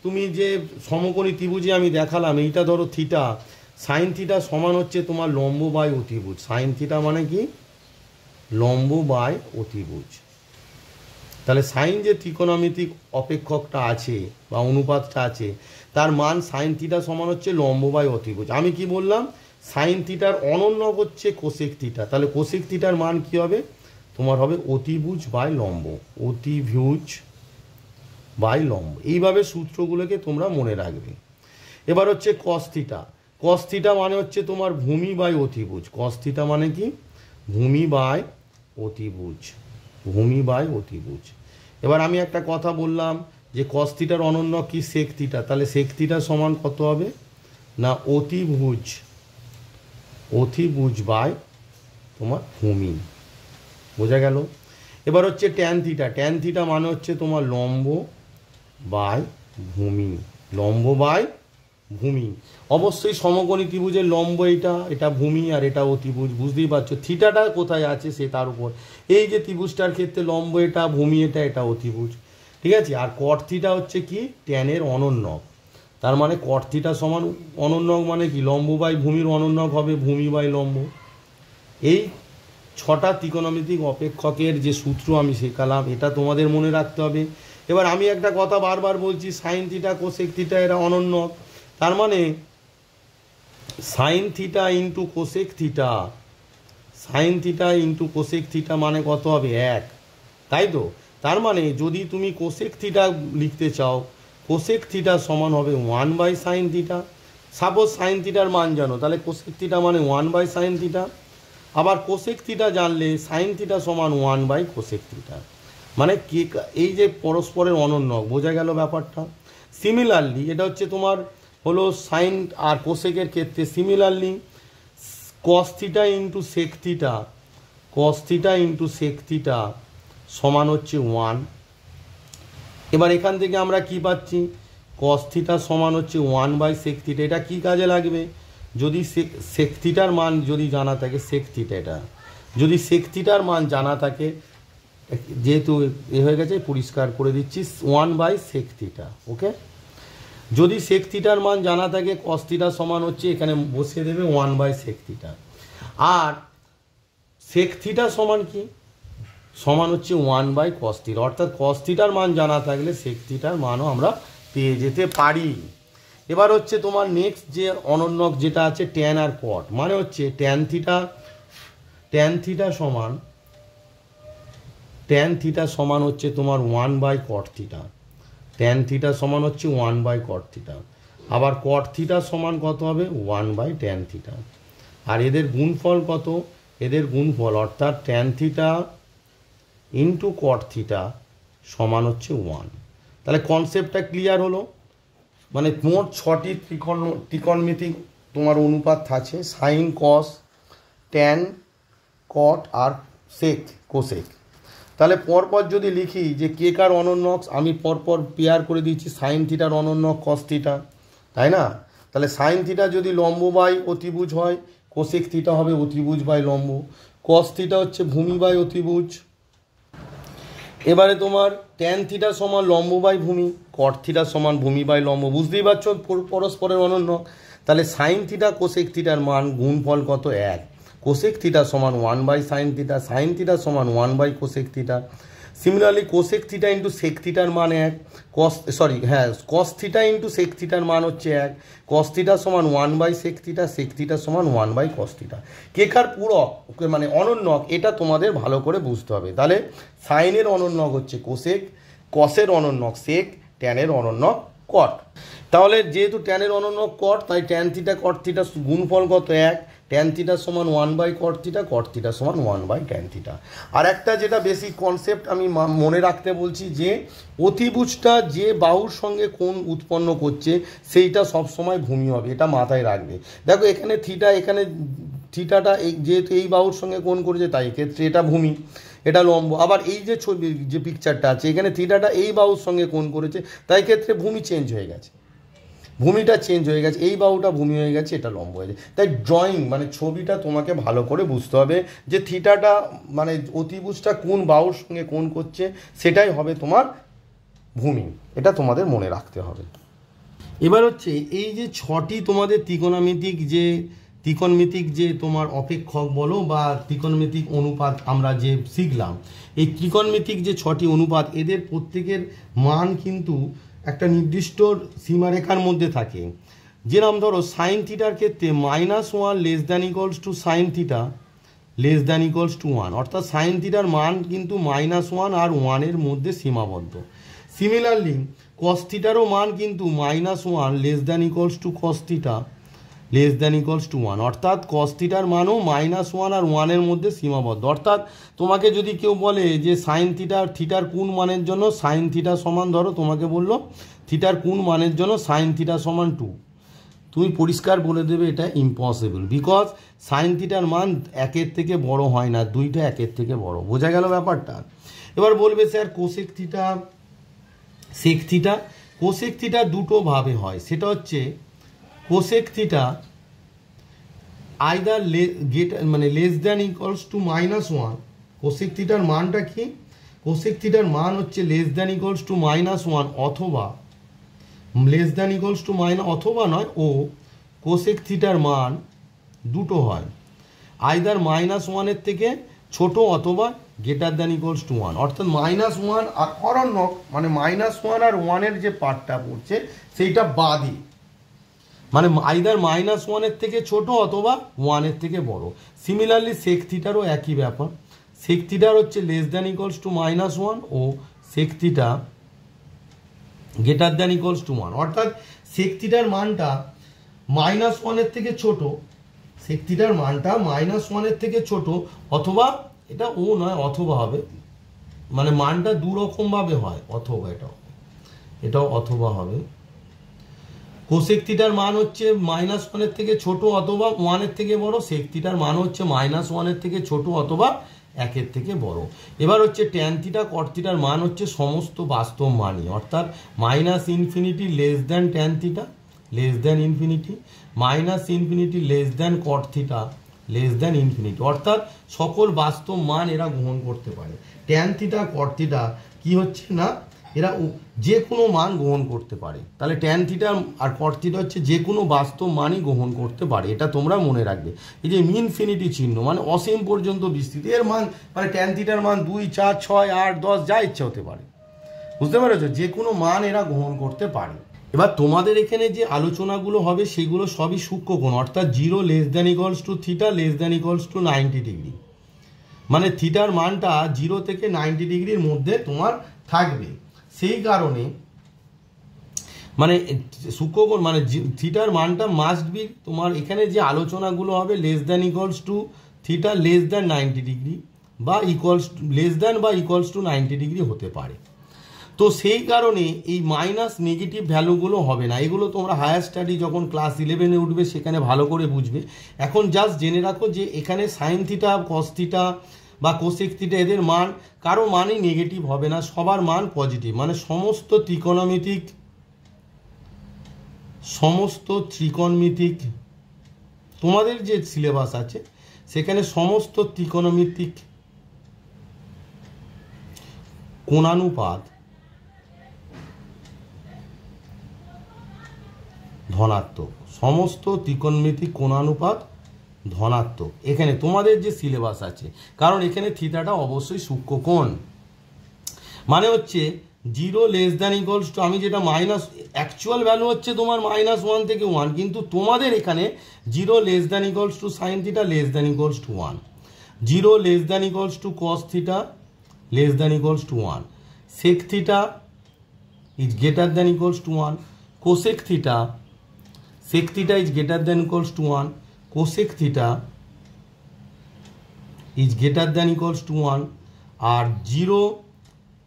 তুমি যে সমকোণী ত্রিভুজে আমি দেখালাম এইটা ধরো থিটা, সাইন থিটা সমান হচ্ছে তোমার লম্ব বাই অতিভুজ। সাইন থিটা মানে কি? লম্ব বাই অতিভুজ। তাহলে সাইন যে ত্রিকোণমিতিক অপেক্ষকটা আছে বা অনুপাতটা আছে তার মান সাইন থিটা সমান হচ্ছে লম্ব বাই অতিভুজ। আমি কি বললাম? সাইন থিটার অনন্য হচ্ছে কোসেক থিটা, তাহলে কোসেক থিটার মান কি হবে? তোমার হবে অতিভুজ বাই লম্ব, অতিভুজ বাই লম্ব। এইভাবে সূত্রগুলোকে তোমরা মনে রাখবে। এবার হচ্ছে কস থিটা, কস থিটা মানে হচ্ছে তোমার ভূমি বাই অতিভুজ। কস থিটা মানে কি? ভূমি বাই অতিভুজ, ভূমি বাই অতিভুজ। এবার আমি একটা কথা বললাম যে কস থিটার অনন্য কি? সেক থিটা, তাহলে সেক থিটা সমান কত হবে? না, অতিভুজ বাই তোমার ভূমি। বোঝা গেল? এবার হচ্ছে ট্যান থিটা, ট্যান থিটা মানে হচ্ছে তোমার লম্ব বাই ভূমি, লম্ব বাই ভূমি। অবশ্যই সমকোণী ত্রিভুজের লম্ব এটা ভূমি আর এটা অতিভুজ, বুঝতেই পারছো থিটাটা কোথায় আছে সে তার উপর। এই যে ত্রিভুজটার ক্ষেত্রে লম্ব এটা, ভূমি এটা অতিভুজ, ঠিক আছে। আর কট থিটা হচ্ছে কি? ট্যানের অনন্যক। তার মানে কট থিটা সমান অনন্যক মানে কি? লম্ব বাই ভূমির অনন্যক হবে ভূমি বাই লম্ব। এই 6টা ত্রিকোণমিতিক অপেক্ষকের যে সূত্র আমি শেখালাম এটা তোমাদের মনে রাখতে হবে। এবার আমি একটা কথা বারবার বলছি, সাইন থিটা কোসেক থিটা এরা অনন্যক, তার মানে sine theta into cosec theta, sine theta into cosec theta মানে কত হবে? 1, তাই তো? তার মানে যদি তুমি কোসেক থিটা লিখতে চাও, কোসেক থিটা সমান হবে 1 by sine theta. Suppose sine থিটার মান জানো, তাহলে কোসেক থিটা মানে 1 বাই সাইন থিটা। আবার কোসেক থিটা জানলে সাইন থিটা সমান 1 বাই কোসেক থিটা। মানে কি? এই যে পরস্পরের অনন্যক, বোঝা গেল ব্যাপারটা? সিমিলারলি এটা হচ্ছে তোমার হলো সাইন আর কোসেকের ক্ষেত্রে similarly cos theta into sec theta, cos theta into sec theta সমান হচ্ছে 1। এবার এখান থেকে আমরা কি পাচ্ছি? কস থিটা সমান হচ্ছে 1 বাই সেক থিটা। এটা কি কাজে লাগবে? যদি সেক থিটার মান যদি জানা থাকে, সেক থিটা, এটা যদি সেক থিটার মান জানা থাকে, যেহেতু এ হয়ে গেছে পরিষ্কার করে দিচ্ছি, 1/sec থিটা। ওকে, যদি সেক থিটার মান জানা থাকে কস থিটা সমান হচ্ছে, এখানে বসিয়ে দেবে 1/sec থিটা। আর সেক থিটা সমান কি, সমান হচ্ছে 1/cos থিটা। অর্থাৎ কস থিটার মান জানা থাকলে সেক থিটার মানও আমরা পেয়ে যেতে পারি। এবার হচ্ছে তোমার নেক্সট যে অনন্যক যেটা আছে ট্যান আর কট, মানে হচ্ছে ট্যান থিটা সমান হচ্ছে তোমার 1/cot থিটা। ট্যান থিটা সমান হচ্ছে 1/cot থিটা। আবার কট থিটা সমান কত হবে, 1/tan থিটা। আর এদের গুণফল কত, এদের গুণফল অর্থাৎ tan theta into cot theta সমান হচ্ছে 1। তাহলে কনসেপ্টটা ক্লিয়ার হলো। মানে মোট 6টি ত্রিকোণমিতিক তোমার অনুপাত আছে, সাইন, কস, ট্যান, কট আর সেক, কোসেক। তাহলে পরপর যদি লিখি যে কে কার অনন্যক, আমি পরপর পেয়ার করে দিচ্ছি, সাইন থিটার অনন্যক কস থিটা, তাই না? তাহলে সাইন থিটা যদি লম্ব বাই অতিভুজ হয়, কোসেক থিটা হবে অতিভুজ বাই লম্ব, কস থিটা হচ্ছে ভূমি বাই অতিভুজ। এবারে তোমার ট্যান থিটা সমান লম্ব বাই ভূমি, কট থিটা সমান ভূমি বাই লম্ব। বুঝতেই পারছো পরস্পরের অনন্যক। তাহলে সাইন থিটা কোসেক থিটার মান গুণফল কত, 1। কোসেক থিটা সমান 1/sin থিটা, সাইন থিটা সমান 1/কোসেক theta. Similarly cosec theta into sec থিটার মান 1, কস থিটা ইন্টু সেক থিটার মান হচ্ছে 1, কস থিটা সমান 1/sec থিটা, সেক থিটা সমান 1/cos থিটা। কে কার পূরক মানে অনন্যক, এটা তোমাদের ভালো করে বুঝতে হবে। তাহলে সাইনের অনন্যক হচ্ছে কোসেক, কসের অনন্যক সেক, ট্যানের অনন্যক কট। তাহলে যেহেতু ট্যানের অনন্যক কট, তাই ট্যান থিটা কট থিটা গুণফল কত, 1। ট্যান থিটা সমান 1/cot থিটা, কট থিটা সমান 1/tan থিটা। আর একটা যেটা বেসিক কনসেপ্ট আমি মনে রাখতে বলছি, যে অতিভুজটা যে বাহুর সঙ্গে কোণ উৎপন্ন করছে সেইটা সবসময় ভূমি হবে, এটা মাথায় রাখবে। দেখো এখানে থিটা, এখানে থিটাটা যেহেতু এই বাহুর সঙ্গে কোণ করেছে তাই ক্ষেত্রে এটা ভূমি, এটা লম্ব। আবার এই যে ছবি যে পিকচারটা আছে, এখানে থিটাটা এই বাহুর সঙ্গে কোণ করেছে তাই ক্ষেত্রে ভূমি চেঞ্জ হয়ে গেছে, ভূমিটা চেঞ্জ হয়ে গেছে, এই বাহুটা ভূমি হয়ে গেছে, এটা লম্ব হয়ে গেছে। তাই ড্রয়িং মানে ছবিটা তোমাকে ভালো করে বুঝতে হবে, যে থিটাটা মানে অতিভুজটা কোন বাহুর সঙ্গে কোণ করছে সেটাই হবে তোমার ভূমি, এটা তোমাদের মনে রাখতে হবে। এবার হচ্ছে এই যে 6টি তোমাদের ত্রিকোণমিতিক যে তোমার অপেক্ষক বলো বা ত্রিকোণমিতিক অনুপাত আমরা যে শিখলাম, এই ত্রিকোণমিতিক যে 6টি অনুপাত, এদের প্রত্যেকের মান কিন্তু একটা নির্দিষ্ট সীমারেখার মধ্যে থাকে। যেরকম ধরো সাইন থিটার ক্ষেত্রে -1 less than equals to sine theta less than equals to 1, অর্থাৎ সাইন থিটার মান কিন্তু -1 আর 1-এর মধ্যে সীমাবদ্ধ। সিমিলারলি কস থিটারও মান কিন্তু -1 less than equals to cos theta less than equals to 1, অর্থাৎ কস থিটার মানও -1 আর 1-এর মধ্যে সীমাবদ্ধ। অর্থাৎ তোমাকে যদি কেউ বলে যে সাইন থিটার কোন মানের জন্য সাইন থিটা সমান, ধরো তোমাকে বললো থিটার কোন মানের জন্য সাইন থিটা সমান 2, তুমি পরিষ্কার বলে দেবে এটা ইম্পসিবল, বিকজ সাইন থিটার মান 1-এর থেকে বড় হয় না, 2টা 1-এর থেকে বড়। বোঝা গেল ব্যাপারটা? এবার বলবে sir cosec theta, sec theta. Cosec theta দুটো ভাবে হয়, সেটা হচ্ছে কোসেক থিটা আইদার মানে less than equals to -1। Cosec থিটার মানটা কি, কোসেক থিটার মান হচ্ছে লেস দ্যান ইকুয়ালস টু -1 অথবা লেস দ্যান ইকুয়ালস টু অথবা নয়, ও কোসেক থিটার মান দুটো হয়, আইদার -1-এর থেকে ছোট অথবা গ্রেটার দ্যান ইকুয়ালস টু 1। অর্থাৎ -1 আর অরণ্যক মানে -1 আর 1-এর যে পার্টটা পড়ছে সেইটা বাদে, মানে আইদার -1-এর থেকে ছোট অথবা 1-এর থেকে বড়। সিমিলারলি সেক থিটারও একই ব্যাপার, সেক থিটার হচ্ছে লেস দ্যান ইকুয়ালস টু -1 ও sec theta greater than equals to 1। অর্থাৎ সেক থিটার মানটা -1-এর থেকে ছোট, সেক থিটার মানটা -1-এর থেকে ছোট, অথবা এটা ও নয় অথবা হবে, মানে মানটা দুরকমভাবে হয়, অথবা এটাও অথবা হবে। কোসেক থিটার মান হচ্ছে -1-এর থেকে ছোট অথবা 1-এর থেকে বড়, সেক থিটার মান হচ্ছে -1-এর থেকে ছোট অথবা 1-এর থেকে বড়। এবার হচ্ছে ট্যান থিটা কট থিটার মান হচ্ছে সমস্ত বাস্তব মানই, অর্থাৎ -∞ less than tan theta less than infinity, minus infinity less than কট থিটা লেস দ্যান ইনফিনিটি, অর্থাৎ সকল বাস্তব মান এরা গ্রহণ করতে পারে। ট্যান থিটা কট থিটা কি হচ্ছে না, এরা যে কোনো মান গ্রহণ করতে পারে। তাহলে ট্যান থিটা আর কট থিটা হচ্ছে যে কোনো বাস্তব মানই গ্রহণ করতে পারে, এটা তোমরা মনে রাখবে। এই যে ইনফিনিটি চিহ্ন মানে অসীম পর্যন্ত বিস্তৃত, এর মান মানে ট্যান থিটার মান 2, 4, 6, 8, 10 যা ইচ্ছা হতে পারে, বুঝতে পেরেছো? যে কোনো মান এরা গ্রহণ করতে পারে। এবার তোমাদের এখানে যে আলোচনাগুলো হবে সেগুলো সবই সূক্ষ্মকোণ, অর্থাৎ 0 less than equals two theta less than equals two 90 degree, মানে থিটার মানটা 0 থেকে 90 ডিগ্রির মধ্যে তোমার থাকবে। সেই কারণে মানে সূক্ষ্মকোণ মানে থিটার মানটা মাস্ট বি, তোমার এখানে যে আলোচনাগুলো হবে less than equals two theta less than 90 degree বা ইকুয়ালস লেস দ্যান বা ইকুয়ালস টু 90 ডিগ্রি হতে পারে। তো সেই কারণে এই মাইনাস নেগেটিভ ভ্যালুগুলো হবে না। এগুলো তোমরা হায়ার স্টাডি যখন ক্লাস 11-এ উঠবে সেখানে ভালো করে বুঝবে। এখন জাস্ট জেনে রাখো যে এখানে সাইন থিটা, কস থিটা বা কোসেক থিটা এদের মান কারো মানই নেগেটিভ হবে না, সবার মান পজিটিভ। মানে সমস্ত ত্রিকোণমিতিক তোমাদের যে সিলেবাস আছে সেখানে সমস্ত ত্রিকোণমিতিক কোণানুপাত ধনাত্মক, সমস্ত ত্রিকোণমিতিক কোণানুপাত ধনাত্মক এখানে তোমাদের যে সিলেবাস আছে। কারণ এখানে থিটাটা অবশ্যই সূক্ষ্মকোণ, মানে হচ্ছে 0 লেস দ্যান ইকুয়ালস টু, আমি যেটা মাইনাস অ্যাকচুয়াল ভ্যালু হচ্ছে তোমার -1 থেকে 1, কিন্তু তোমাদের এখানে 0 less than equals to sine theta less than equals to 1, 0 less than equals to cos theta less than equals to 1, sec theta is greater than equals to 1, cosec theta sec theta is greater than equals to 1, cosec theta is greater than equals to 1, আর 0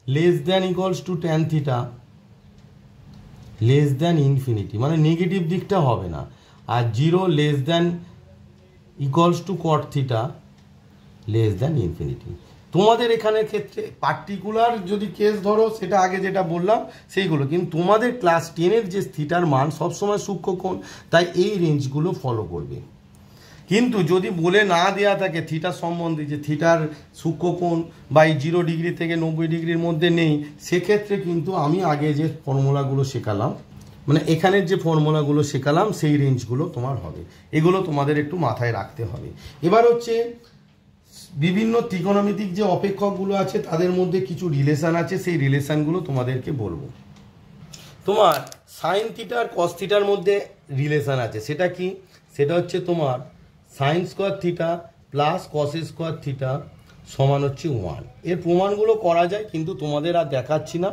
less than equals to tan theta less than infinity, মানে নেগেটিভ দিকটা হবে না, আর 0 less than equals to cot theta less than infinity। তোমাদের এখানের ক্ষেত্রে পার্টিকুলার যদি কেস ধরো সেটা আগে যেটা বললাম সেইগুলো, কিন্তু তোমাদের ক্লাস 10-এর যে থিটার মান সবসময় সূক্ষ্মকোণ, তাই এই রেঞ্জগুলো ফলো করবে। কিন্তু যদি বলে না দেওয়া থাকে থিটার সম্বন্ধে যে থিটার সূক্ষ্মকোণ বা এই 0 ডিগ্রি থেকে 90 ডিগ্রির মধ্যে নেই, সেক্ষেত্রে কিন্তু আমি আগে যে ফর্মুলাগুলো শেখালাম, মানে এখানের যে ফর্মুলাগুলো শেখালাম সেই রেঞ্জগুলো তোমার হবে। এগুলো তোমাদের একটু মাথায় রাখতে হবে। এবার হচ্ছে বিভিন্ন ত্রিকোণমিতিক যে অপেক্ষকগুলো আছে তাদের মধ্যে কিছু রিলেশন আছে, সেই রিলেশনগুলো তোমাদেরকে বলবো। তোমার সাইন থিটা আর কস থিটার মধ্যে রিলেশন আছে, সেটা কি? সেটা হচ্ছে তোমার sine square theta plus cos square theta সমান হচ্ছে 1। এর প্রমাণগুলো করা যায় কিন্তু তোমাদের আর দেখাচ্ছি না,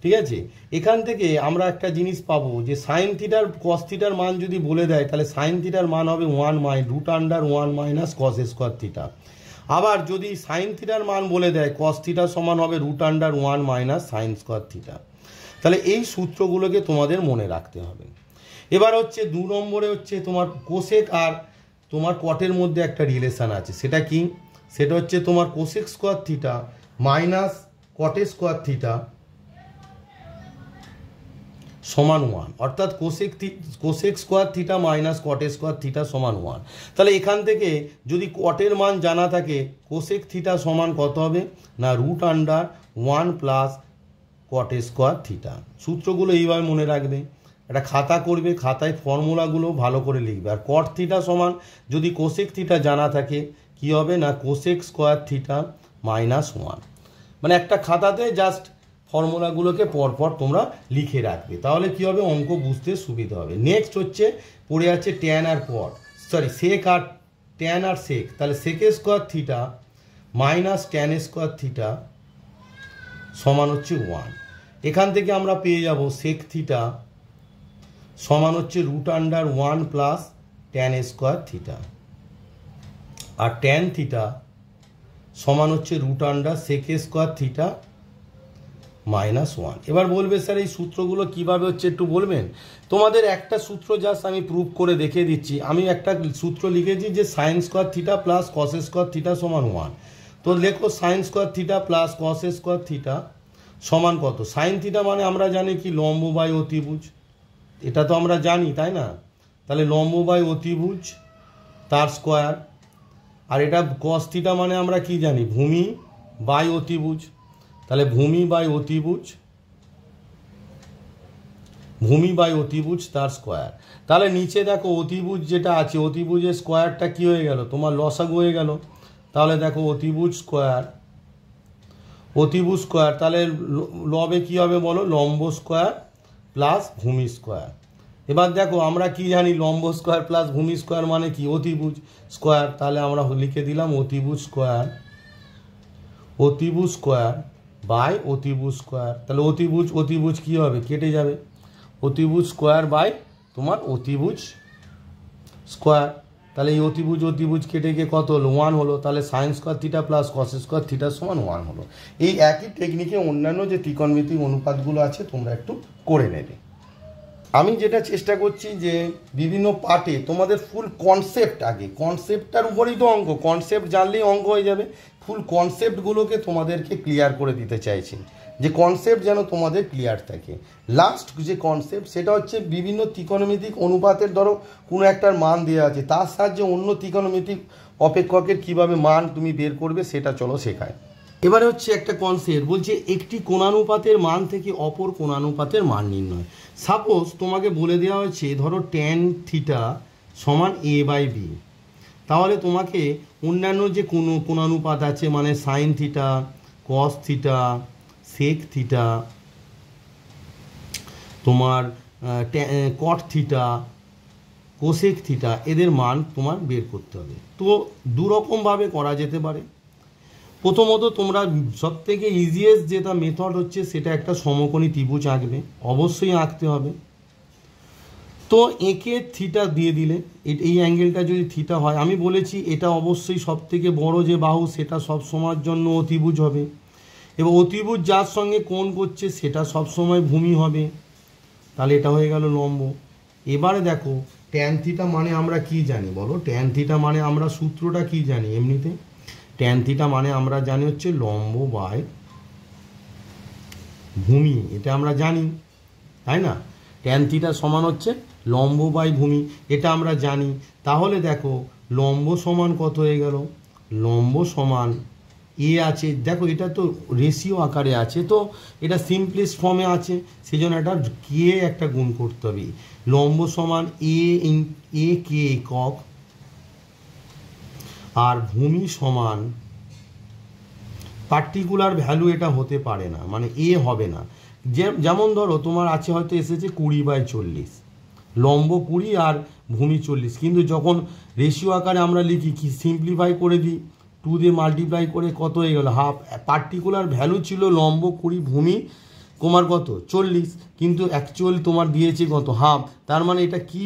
ঠিক আছে? এখান থেকে আমরা একটা জিনিস পাবো যে সাইন থিটার কস থিটার মান যদি বলে দেয় তাহলে সাইন থিটার মান হবে 1 মাইনাস কস স্কোয়ার থিটা। আবার যদি সাইন থিটার মান বলে দেয় কস থিটা সমান হবে √1 মাইনাস সাইন স্কোয়ার থিটা। তাহলে এই সূত্রগুলোকে তোমাদের মনে রাখতে হবে। এবার হচ্ছে 2 নম্বরে হচ্ছে তোমার কোসেক আর তোমার কটের মধ্যে একটা রিলেশন আছে, সেটা কি? সেটা হচ্ছে তোমার cosec square theta minus cot square theta সমান 1, অর্থাৎ cosec square theta minus cot square theta সমান 1। তাহলে এখান থেকে যদি কটের মান জানা থাকে কোসেক থিটা সমান কত হবে না √1 প্লাস কটে স্কোয়ার থিটা। সূত্রগুলো এইভাবে মনে রাখবে, একটা খাতা করবে, খাতায় ফর্মুলাগুলো ভালো করে লিখবে। আর কট থিটা সমান যদি কোসেক থিটা জানা থাকে কি হবে না কোসেক স্কোয়ার থিটা মাইনাস 1, মানে একটা খাতাতে জাস্ট ফর্মুলাগুলোকে পরপর তোমরা লিখে রাখবে, তাহলে কি হবে অঙ্ক বুঝতে সুবিধা হবে। নেক্সট হচ্ছে পড়ে আছে ট্যান আর কট, সেক আর ট্যান আর সেক। তাহলে sec square theta minus tan square theta সমান হচ্ছে 1। এখান থেকে আমরা পেয়ে যাব সেক থিটা সমান হচ্ছে √1 প্লাস ট্যান স্কোয়ার থিটা, আর ট্যান থিটা সমান হচ্ছে √, সেক স্কোয়ার থিটা -1। এবার বলবে স্যার এই সূত্রগুলো কিভাবে হচ্ছে একটু বলবেন? তোমাদের একটা সূত্র জাস্ট আমি প্রুভ করে দেখিয়ে দিচ্ছি। আমি একটা সূত্র লিখেছি যে sine square theta plus cos square theta সমান 1। তো লেখো sine square theta plus cos square theta সমান কত? সাইন থিটা মানে আমরা জানি কি লম্ব বাই অতিভুজ, এটা তো আমরা জানি তাই না? তাহলে লম্ব বাই অতিভুজ তার স্কোয়ার। আর এটা কস থিটা মানে আমরা কি জানি, ভূমি বাই অতিভুজ। তাহলে ভূমি বাই অতিভুজ, ভূমি বাই অতিভুজ তার স্কোয়ার। তাহলে নিচে দেখো অতিভুজ যেটা আছে, অতিভুজের স্কোয়ারটা কি হয়ে গেল, তোমার লসাগু হয়ে গেল। তাহলে দেখো অতিভুজ স্কোয়ার, অতিভুজ স্কোয়ার, তাহলে লবে কি হবে বলো, লম্ব স্কোয়ার প্লাস ভূমি স্কোয়ার। এবার দেখো আমরা কি জানি, লম্ব স্কোয়ার প্লাস ভূমি স্কোয়ার মানে কি, অতিভুজ স্কোয়ার। তাহলে আমরা লিখে দিলাম অতিভুজ স্কোয়ার, অতিভুজ স্কোয়ার বাই অতিভুজ স্কোয়ার। তাহলে অতিভুজ অতিভুজ কি হবে, কেটে যাবে, অতিভুজ স্কোয়ার বাই তোমার অতিভুজ স্কোয়ার। তাহলে এই অতিভুজ অতিভুজ কেটে গিয়ে কত হলো, 1 হলো। তাহলে sine square theta plus cos square থিটার সমান 1 হলো। এই একই টেকনিকে অন্যান্য যে ত্রিকোণমিতিক অনুপাতগুলো আছে তোমরা একটু করে নেবে। আমি যেটা চেষ্টা করছি যে বিভিন্ন পার্টে তোমাদের ফুল কনসেপ্ট, আগে কনসেপ্টটার উপরেই তো অঙ্ক, কনসেপ্ট জানলেই অঙ্ক হয়ে যাবে। ফুল কনসেপ্টগুলোকে তোমাদেরকে ক্লিয়ার করে দিতে চাইছি, যে কনসেপ্ট যেন তোমাদের ক্লিয়ার থাকে। লাস্ট যে কনসেপ্ট সেটা হচ্ছে বিভিন্ন ত্রিকোণমিতিক অনুপাতের, ধরো কোনো একটার মান দেওয়া আছে, তার সাহায্যে অন্য ত্রিকোণমিতিক অপেক্ষকের কিভাবে মান তুমি বের করবে সেটা চলো শেখায়। এবারে হচ্ছে একটা কনসেপ্ট বলছে একটি কোণানুপাতের মান থেকে অপর কোণানুপাতের মান নির্ণয়। সাপোজ তোমাকে বলে দেওয়া হয়েছে ধরো ট্যান থিটা সমান এ বাই বি, তাহলে তোমাকে অন্যান্য যে কোনো কোণানুপাত আছে মানে sine theta, cos theta, sec theta, তোমার কট থিটা, কোসেক থিটা, এদের মান তোমার বের করতে হবে। তো দুরকমভাবে করা যেতে পারে। প্রথমত তোমরা সবথেকে ইজিয়েস্ট যেটা মেথড হচ্ছে সেটা একটা সমকোণী ত্রিভুজ আঁকবে, অবশ্যই আঁকতে হবে। তো একে থিটা দিয়ে দিলে, এই অ্যাঙ্গেলটা যদি থিটা হয়, আমি বলেছি এটা অবশ্যই সবথেকে বড় যে বাহু সেটা সব সময়ের জন্য অতিভুজ হবে, এবং অতিভুজ যার সঙ্গে কোণ করছে সেটা সবসময় ভূমি হবে। তাহলে এটা হয়ে গেল লম্ব। এবারে দেখো ট্যান থিটা মানে আমরা কি জানি বলো, ট্যান থিটা মানে আমরা সূত্রটা কি জানি এমনিতে, ট্যান থিটা মানে আমরা জানি হচ্ছে লম্ব বাই ভূমি, এটা আমরা জানি তাই না। ট্যান থিটা সমান হচ্ছে লম্ব বাই ভূমি, এটা আমরা জানি। তাহলে দেখো লম্ব সমান কত হয়ে গেল, লম্ব সমান এ আছে, দেখো এটা তো রেশিও আকারে আছে, তো এটা সিম্পলেস্ট ফর্মে আছে, সেই জন্য এটা কে একটা গুণ করতে হবে। লম্ব সমান এ কে একক, আর ভূমি সমান পার্টিকুলার ভ্যালু এটা হতে পারে না, মানে এ হবে না। যেমন ধরো তোমার আছে হয়তো এসেছে 20/40, লম্ব 20 আর ভূমি 40, কিন্তু যখন রেশিও আকারে আমরা লিখি কি সিম্পলিফাই করে দিই, 2 দিয়ে মাল্টিপ্লাই করে কত হয়ে গেল হাফ। পার্টিকুলার ভ্যালু ছিল লম্ব 20, ভূমি তোমার কত 40, কিন্তু অ্যাকচুয়াল তোমার দিয়েছে কত হাফ। তার মানে এটা কি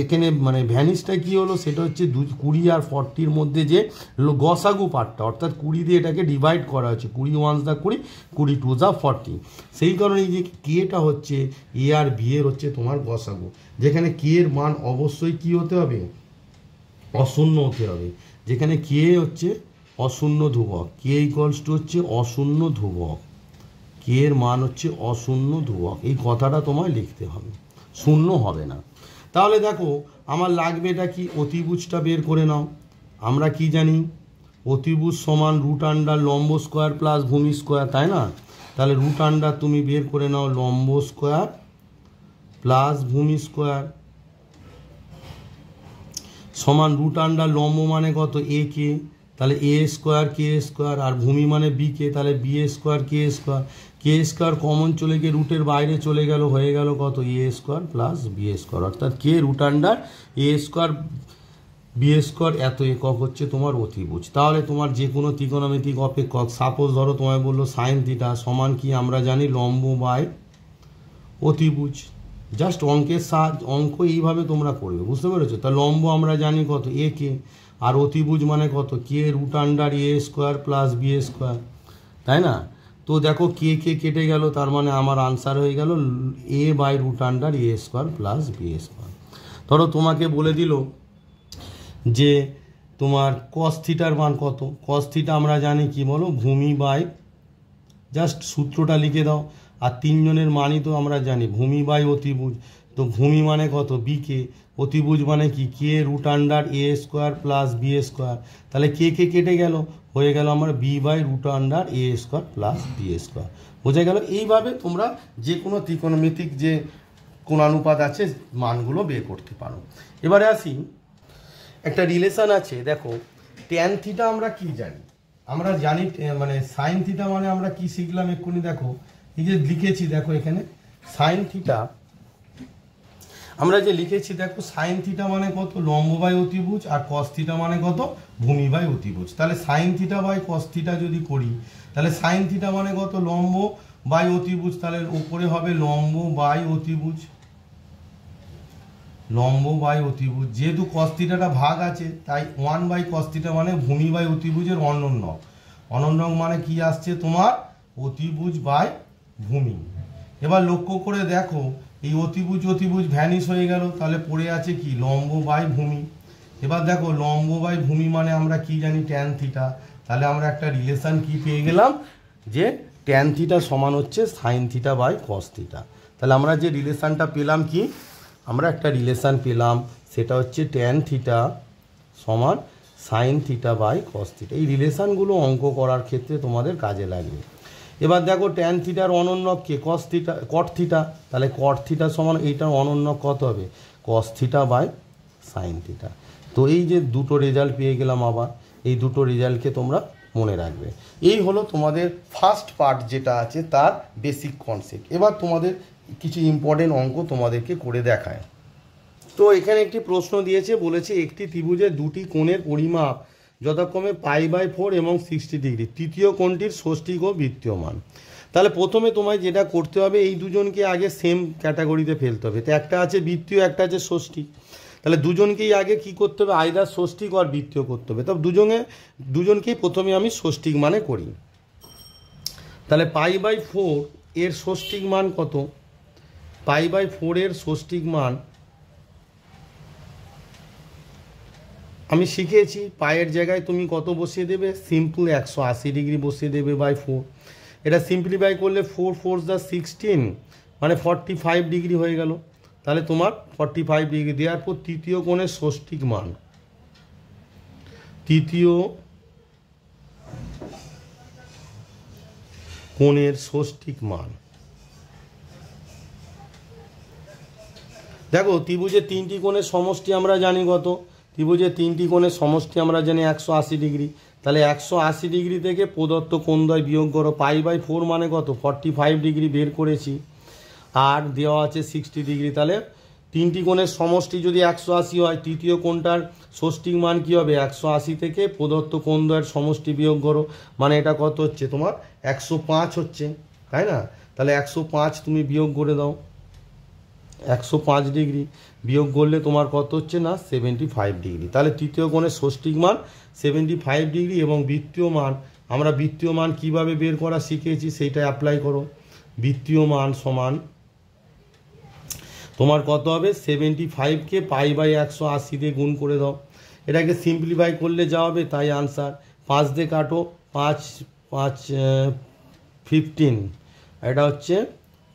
এখানে মানে ভ্যানিসটা কি হলো, সেটা হচ্ছে 20 আর 40-র মধ্যে যে গসাগু পার্টটা, অর্থাৎ 20 দিয়ে এটাকে ডিভাইড করা হচ্ছে, 20 1s 20, 20 2s 40। সেই কারণে যে কেটা হচ্ছে এ আর বি এর হচ্ছে তোমার গসাগু, যেখানে কে এর মান অবশ্যই কি হতে হবে, অশূন্য হতে হবে। যেখানে কে হচ্ছে অশূন্য ধ্রুবক, কে ইকুয়ালস টু হচ্ছে অশূন্য ধ্রুবক, কে এর মান হচ্ছে অশূন্য ধ্রুবক, এই কথাটা তোমায় লিখতে হবে, শূন্য হবে না। তাহলে দেখো আমার লাগবে এটা কি, অতিভুজটা বের করে নাও। আমরা কি জানি, অতিভুজ সমান √, লম্ব স্কোয়ার প্লাস ভূমি স্কোয়ার, তাই না। তাহলে √, তুমি বের করে নাও লম্ব স্কোয়ার প্লাস ভূমি স্কোয়ার সমান √, লম্ব মানে কত এ কে, তাহলে এ স্কোয়ার কে স্কোয়ার, আর ভূমি মানে বি কে, তাহলে বি স্কোয়ার কে স্কোয়ার, কে স্কোয়ার কমন চলে গিয়ে রুটের বাইরে চলে গেল, হয়ে গেল কত এ স্কোয়ার প্লাস বি স্কোয়ার, অর্থাৎ কে √, এ স্কোয়ার বি স্কোয়ার এত একক হচ্ছে তোমার অতিভুজ। তাহলে তোমার যে কোনো ত্রিকোণমিতিক অপেক্ষক, সাপোজ ধরো তোমায় বললো সাইন থিটা সমান কি আমরা জানি লম্ব বাই অতিভুজ, জাস্ট অঙ্কের সাহায্য, অঙ্ক এইভাবে তোমরা করবে, বুঝতে পেরেছো। তা লম্ব আমরা জানি কত এ কে, আর অতিভুজ মানে কত কে √, A square plus B square, তাই না। তো দেখো কে কে কেটে গেল, তার মানে আমার আনসার হয়ে গেল A by √, A square plus B square. ধরো তোমাকে বলে দিল যে তোমার কস থিটার মান কত, কস থিটা আমরা জানি কি বলো, ভূমি বাই, জাস্ট সূত্রটা লিখে দাও, আর তিনজনের মানই তো আমরা জানি ভূমি বাই অতিভুজ, তো ভূমি মানে কত বিকে, অতিভুজ মানে কি কে root under A square plus B square, তাহলে কে কেটে গেল, হয়ে গেল আমার B by root under A square plus B square. বোঝা গেল? এইভাবে তোমরা যে কোনো ত্রিকোণমিতিক যে কোণানুপাত আছে মানগুলো বের করতে পারো। এবারে আসি, একটা রিলেশন আছে, দেখো ট্যান থিটা আমরা কি জানি, আমরা জানি মানে সাইন থিটা মানে আমরা কি শিখলাম এক্ষুনি, দেখো এই যে লিখেছি, দেখো এখানে সাইন থিটা আমরা যে লিখেছি, দেখো সাইন থিটা মানে কত লম্ব বাই অতিভুজ, আর কস থিটা মানে কত ভূমি বাই অতিভুজ। তাহলে sine theta by cos theta যদি করি, তাহলে সাইন থিটা মানে কত লম্ব বাই অতিভুজ, তাহলে উপরে হবে লম্ব বাই অতিভুজ, লম্ব বাই অতিভুজ। যেহেতু কস থিটাটা ভাগ আছে তাই 1 বাই কস থিটা মানে ভূমি বাই অতিভুজের অনন্যক। অনন্যক মানে কি আসছে তোমার অতিভুজ বাই ভূমি। এবার লক্ষ্য করে দেখো এই অতিভুজ ভ্যানিশ হয়ে গেল, তাহলে পড়ে আছে কি লম্ব বাই ভূমি। এবার দেখো লম্ব বাই ভূমি মানে আমরা কি জানি ট্যান থিটা, তাহলে আমরা একটা রিলেশন কি পেয়ে গেলাম যে ট্যান থিটা সমান হচ্ছে sine theta by cos theta. তাহলে আমরা যে রিলেশনটা পেলাম কি, আমরা একটা রিলেশন পেলাম, সেটা হচ্ছে ট্যান থিটা সমান sine theta by cos theta. এই রিলেশনগুলো অঙ্ক করার ক্ষেত্রে তোমাদের কাজে লাগবে। এবার দেখো ট্যান থিটার অনন্যক কে কস থিটা, কট থিটা, তাহলে কট থিটা সমান এইটার অনন্যক কত হবে cos theta by sine theta. তো এই যে দুটো রেজাল্ট পেয়ে গেলাম, আবার এই দুটো রেজাল্টকে তোমরা মনে রাখবে। এই হলো তোমাদের ফার্স্ট পার্ট যেটা আছে তার বেসিক কনসেপ্ট। এবার তোমাদের কিছু ইম্পর্টেন্ট অঙ্ক তোমাদেরকে করে দেখায়। তো এখানে একটি প্রশ্ন দিয়েছে, বলেছে একটি ত্রিভুজের দুটি কোণের পরিমাপ যথাক্রমে π/4 এবং 60 ডিগ্রি, তৃতীয় কোণটির ষষ্ঠী ও বৃত্তীয় মান। তাহলে প্রথমে তোমায় যেটা করতে হবে এই দুজনকে আগে সেম ক্যাটাগরিতে ফেলতে হবে। তো একটা আছে বৃত্তীয়, একটা আছে ষষ্ঠী, তাহলে দুজনকেই আগে কি করতে হবে আইদার ষষ্ঠীক আর বৃত্তীয় করতে হবে। তবে দুজনকেই প্রথমে আমি ষষ্ঠীক মানে করি। তাহলে π/4 এর ষষ্ঠীক মান কত, π/4 এর ষষ্ঠীক মান আমি শিখেছি, পায়ের জায়গায় তুমি কত বসিয়ে দেবে সিম্পল 180 ডিগ্রি বসিয়ে দেবে বাই 4। এটা সিম্পলিফাই করলে 4 4 16 মানে 45 ডিগ্রি হয়ে গেল। তাহলে তোমার 45 ডিগ্রি দেওয়ার পর তৃতীয় কোণের ষষ্ঠীক মান, তৃতীয় কোণের ষষ্ঠীক মান, দেখো ত্রিভুজের তিনটি কোণের সমষ্টি আমরা জানি কত, ত্রিভুজের তিনটি কোণের সমষ্টি আমরা জানি 180 ডিগ্রি। তাহলে 180 ডিগ্রি থেকে প্রদত্ত কোণদ্বয় বিয়োগ করো, π/4 মানে কত 45 ডিগ্রি বের করেছি, আর দেওয়া আছে 60 ডিগ্রি। তাহলে তিনটি কোণের সমষ্টি যদি 180 হয়, তৃতীয় কোণটার ষষ্ঠীক মান কী হবে 180 থেকে প্রদত্ত কোণদ্বয়ের সমষ্টি বিয়োগ করো, মানে এটা কত হচ্ছে তোমার 105 হচ্ছে, তাই না? তাহলে 105 তুমি বিয়োগ করে দাও, 105 ডিগ্রি বিয়োগ করলে তোমার কত হচ্ছে না 75 ডিগ্রি। তাহলে তৃতীয় কোণের ষষ্ঠীক মান 75 ডিগ্রি এবং বৃত্তীয় মান, আমরা বৃত্তীয় মান কিভাবে বের করা শিখেছি সেইটা অ্যাপ্লাই করো। বৃত্তীয় মান সমান তোমার কত হবে 75কে π/180 দিয়ে গুণ করে দাও, এটাকে সিম্পলিফাই করলে যা হবে তাই আনসার। 5 দিয়ে কাটো, 5 5 15, এটা হচ্ছে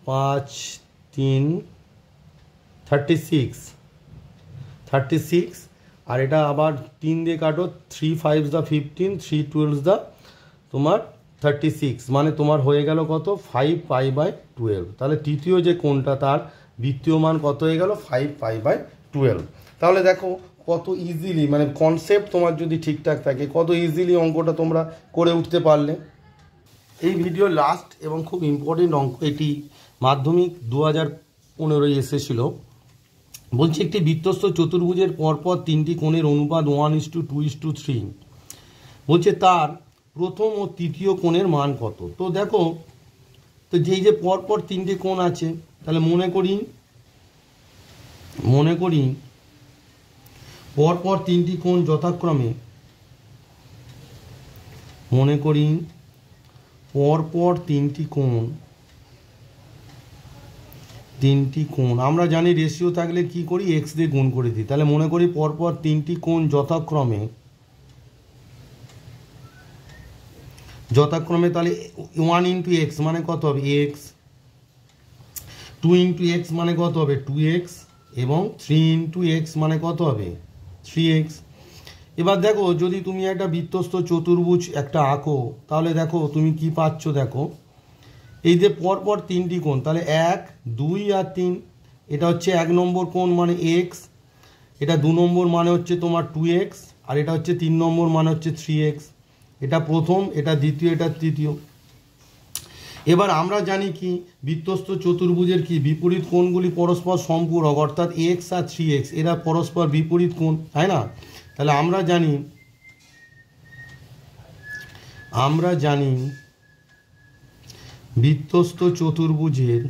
5 3 36, আর এটা আবার 3 দিয়ে কাটো, 3 5 15, 3 12 তোমার 36, মানে তোমার হয়ে গেল কত 5π/12। তাহলে তৃতীয় যে কোণটা তার বৃত্তীয় মান কত হয়ে গেল 5π/12। তাহলে দেখো কত ইজিলি, মানে কনসেপ্ট তোমার যদি ঠিকঠাক থাকে কত ইজিলি অঙ্কটা তোমরা করে উঠতে পারলে। এই ভিডিও লাস্ট এবং খুব ইম্পর্টেন্ট অঙ্ক, এটি মাধ্যমিক 2015 এসেছিল। বলছি একটি বৃত্তস্থ চতুর্ভুজের পরপর তিনটি কোণের অনুপাত 1:2:3, বলছে তার প্রথম ও তৃতীয় কোণের মান কত। তো দেখো, তো যেই যে পরপর তিনটে কোণ আছে, তাহলে মনে করি পরপর তিনটি কোণ যথাক্রমে, পরপর তিনটি কোণ আমরা জানি রেশিও থাকলে কি করি এক্স দিয়ে গুণ করে দিই। তাহলে মনে করি পরপর তিনটি কোণ যথাক্রমে তাহলে 1 × x মানে কত হবে এক্স, 2 ইন্টু এক্স মানে কত হবে 2x, এবং 3 ইন্টু এক্স মানে কত হবে 3x। এবার দেখো যদি তুমি একটা বৃত্তস্থ চতুর্ভুজ একটা আঁকো, তাহলে দেখো তুমি কি পাচ্ছ, দেখো এই যে পরপর তিনটি কোণ, তাহলে 1, 2 আর 3, এটা হচ্ছে 1 নম্বর কোণ মানে এক্স, এটা 2 নম্বর মানে হচ্ছে তোমার 2x, আর এটা হচ্ছে 3 নম্বর মানে হচ্ছে 3x। এটা প্রথম, এটা দ্বিতীয়, এটা তৃতীয়। এবার আমরা জানি কি বৃত্তস্থ চতুর্ভুজের কি বিপরীত কোণগুলি পরস্পর সম্পূরক, অর্থাৎ এক্স আর 3x এরা পরস্পর বিপরীত কোণ, তাই না? তাহলে আমরা জানি বৃত্তস্থ চতুর্ভুজের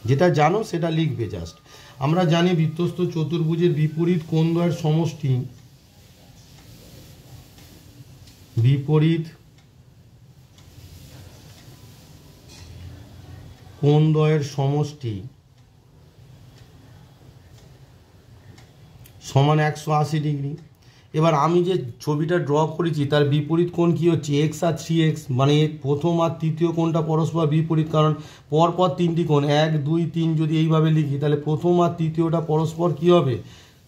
যেটা জানো সেটা লিখবে জাস্ট। আমরা জানি বৃত্তস্থ চতুর্ভুজের বিপরীত কোণদ্বয়ের সমষ্টি সমান 180 ডিগ্রি। এবার আমি যে ছবিটা ড্র করেছি তার বিপরীত কোণ কি হচ্ছে এক্স আর 3x, মানে প্রথম আর তৃতীয় কোণটা পরস্পর বিপরীত, কারণ পরপর তিনটি কোণ 1, 2, 3 যদি এইভাবে লিখি তাহলে প্রথম আর তৃতীয়টা পরস্পর কি হবে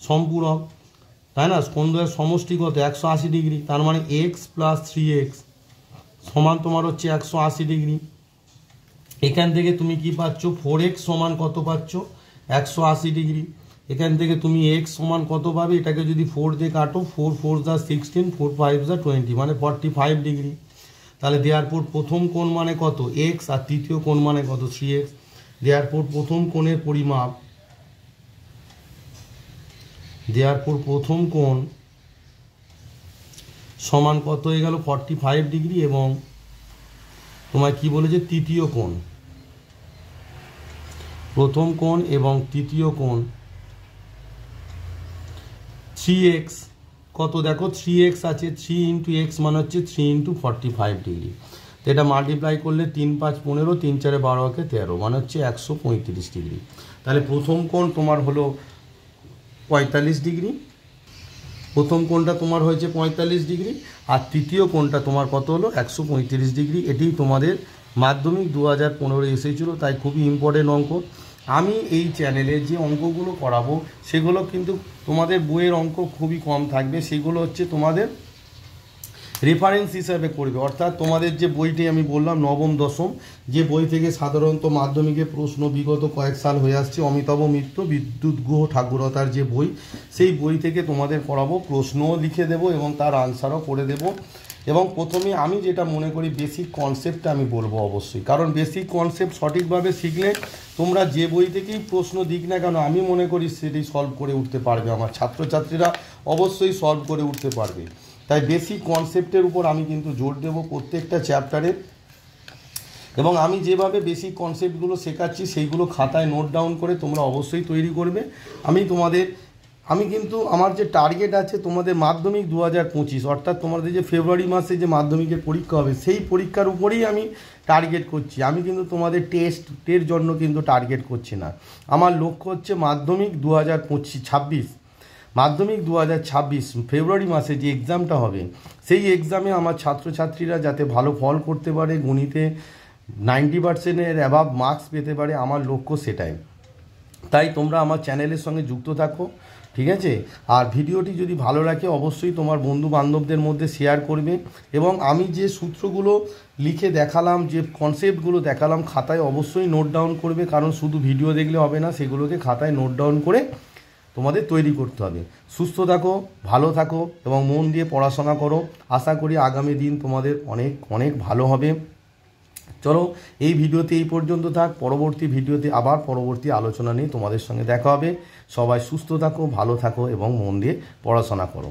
সম্পূরক, তাই না? কোণদ্বয়ের সমষ্টি কত 180 ডিগ্রি, তার মানে এক্স প্লাস 3x সমান তোমার হচ্ছে 180 ডিগ্রি। এখান থেকে তুমি কি পাচ্ছ 4x সমান কত পাচ্ছ 180 ডিগ্রি। এখান থেকে তুমি x সমান কত পাবে, এটাকে যদি 4 দিয়ে কাটো, 4 4 যা 16, 4 5 যা 20, মানে 45 ডিগ্রি। তাহলে দেয়ারপর প্রথম কোণ মানে কত x, আর তৃতীয় কোণ মানে কত 3x। দেয়ারপর প্রথম কোণ সমান কত হয়ে গেল 45 ডিগ্রি, এবং তোমায় কি বলেছে তৃতীয় কোণ, প্রথম কোণ এবং তৃতীয় কোণ 3x কত, দেখো 3x আছে, 3 ইন্টু এক্স মানে হচ্ছে 3 ইন্টু 45 ডিগ্রি। তো এটা মাল্টিপ্লাই করলে 3 5 15, 3 4 12 13, মানে হচ্ছে 135 ডিগ্রি। তাহলে প্রথম কোণ তোমার হলো 45 ডিগ্রি, প্রথম কোণটা তোমার হয়েছে 45 ডিগ্রি, আর তৃতীয় কোণটা তোমার কত হলো 135 ডিগ্রি। এটি তোমাদের মাধ্যমিক 2015 এসেছিলো, তাই খুবই ইম্পর্টেন্ট অঙ্ক। আমি এই চ্যানেলে যে অঙ্কগুলো করাবো সেগুলো কিন্তু তোমাদের বইয়ের অঙ্ক খুবই কম থাকবে, সেগুলো হচ্ছে তোমাদের রেফারেন্স হিসাবে করবে, অর্থাৎ তোমাদের যে বইটি আমি বললাম নবম দশম, যে বই থেকে সাধারণত মাধ্যমিকে প্রশ্ন বিগত কয়েক সাল হয়ে আসছে, অমিতাভ মিত্র বিদ্যুৎ গুহ ঠাকুরতার যে বই, সেই বই থেকে তোমাদের করাবো, প্রশ্নও লিখে দেব এবং তার আনসারও করে দেব। এবং প্রথমে আমি যেটা মনে করি বেসিক কনসেপ্টটা আমি বলবো অবশ্যই, কারণ বেসিক কনসেপ্ট সঠিকভাবে শিখলে তোমরা যে বই থেকেই প্রশ্ন দিক না কেন আমি মনে করি সেটি সলভ করে উঠতে পারবে, আমার ছাত্রছাত্রীরা অবশ্যই সলভ করে উঠতে পারবে। তাই বেসিক কনসেপ্টের উপর আমি কিন্তু জোর দেবো প্রত্যেকটা চ্যাপ্টারে, এবং আমি যেভাবে বেসিক কনসেপ্টগুলো শেখাচ্ছি সেইগুলো খাতায় নোট ডাউন করে তোমরা অবশ্যই তৈরি করবে। আমি কিন্তু আমার যে টার্গেট আছে তোমাদের মাধ্যমিক 2025, অর্থাৎ তোমাদের যে ফেব্রুয়ারি মাসে যে মাধ্যমিকের পরীক্ষা হবে সেই পরীক্ষার উপরেই আমি টার্গেট করছি। আমি কিন্তু তোমাদের টেস্টের জন্য কিন্তু টার্গেট করছি না। আমার লক্ষ্য হচ্ছে মাধ্যমিক 2026, মাধ্যমিক 2026 ফেব্রুয়ারি মাসে যে এক্সামটা হবে সেই এক্সামে আমার ছাত্রছাত্রীরা যাতে ভালো ফল করতে পারে, গণিতে 90%-এর অ্যাবাভ মার্কস পেতে পারে, আমার লক্ষ্য সেটাই। তাই তোমরা আমার চ্যানেলের সঙ্গে যুক্ত থাকো, ঠিক আছে? আর ভিডিওটি যদি ভালো লাগে অবশ্যই তোমার বন্ধু বান্ধবদের মধ্যে শেয়ার করবে, এবং আমি যে সূত্রগুলো লিখে দেখালাম, যে কনসেপ্টগুলো দেখালাম খাতায় অবশ্যই নোট ডাউন করবে, কারণ শুধু ভিডিও দেখলে হবে না, সেগুলোকে খাতায় নোট ডাউন করে তোমাদের তৈরি করতে হবে। সুস্থ থাকো, ভালো থাকো এবং মন দিয়ে পড়াশোনা করো। আশা করি আগামী দিন তোমাদের অনেক অনেক ভালো হবে। চলো এই ভিডিওতে এই পর্যন্ত থাক, পরবর্তী ভিডিওতে আবার পরবর্তী আলোচনা নিয়ে তোমাদের সঙ্গে দেখা হবে। সবাই সুস্থ থাকো, ভালো থাকো এবং মন দিয়ে পড়াশোনা করো।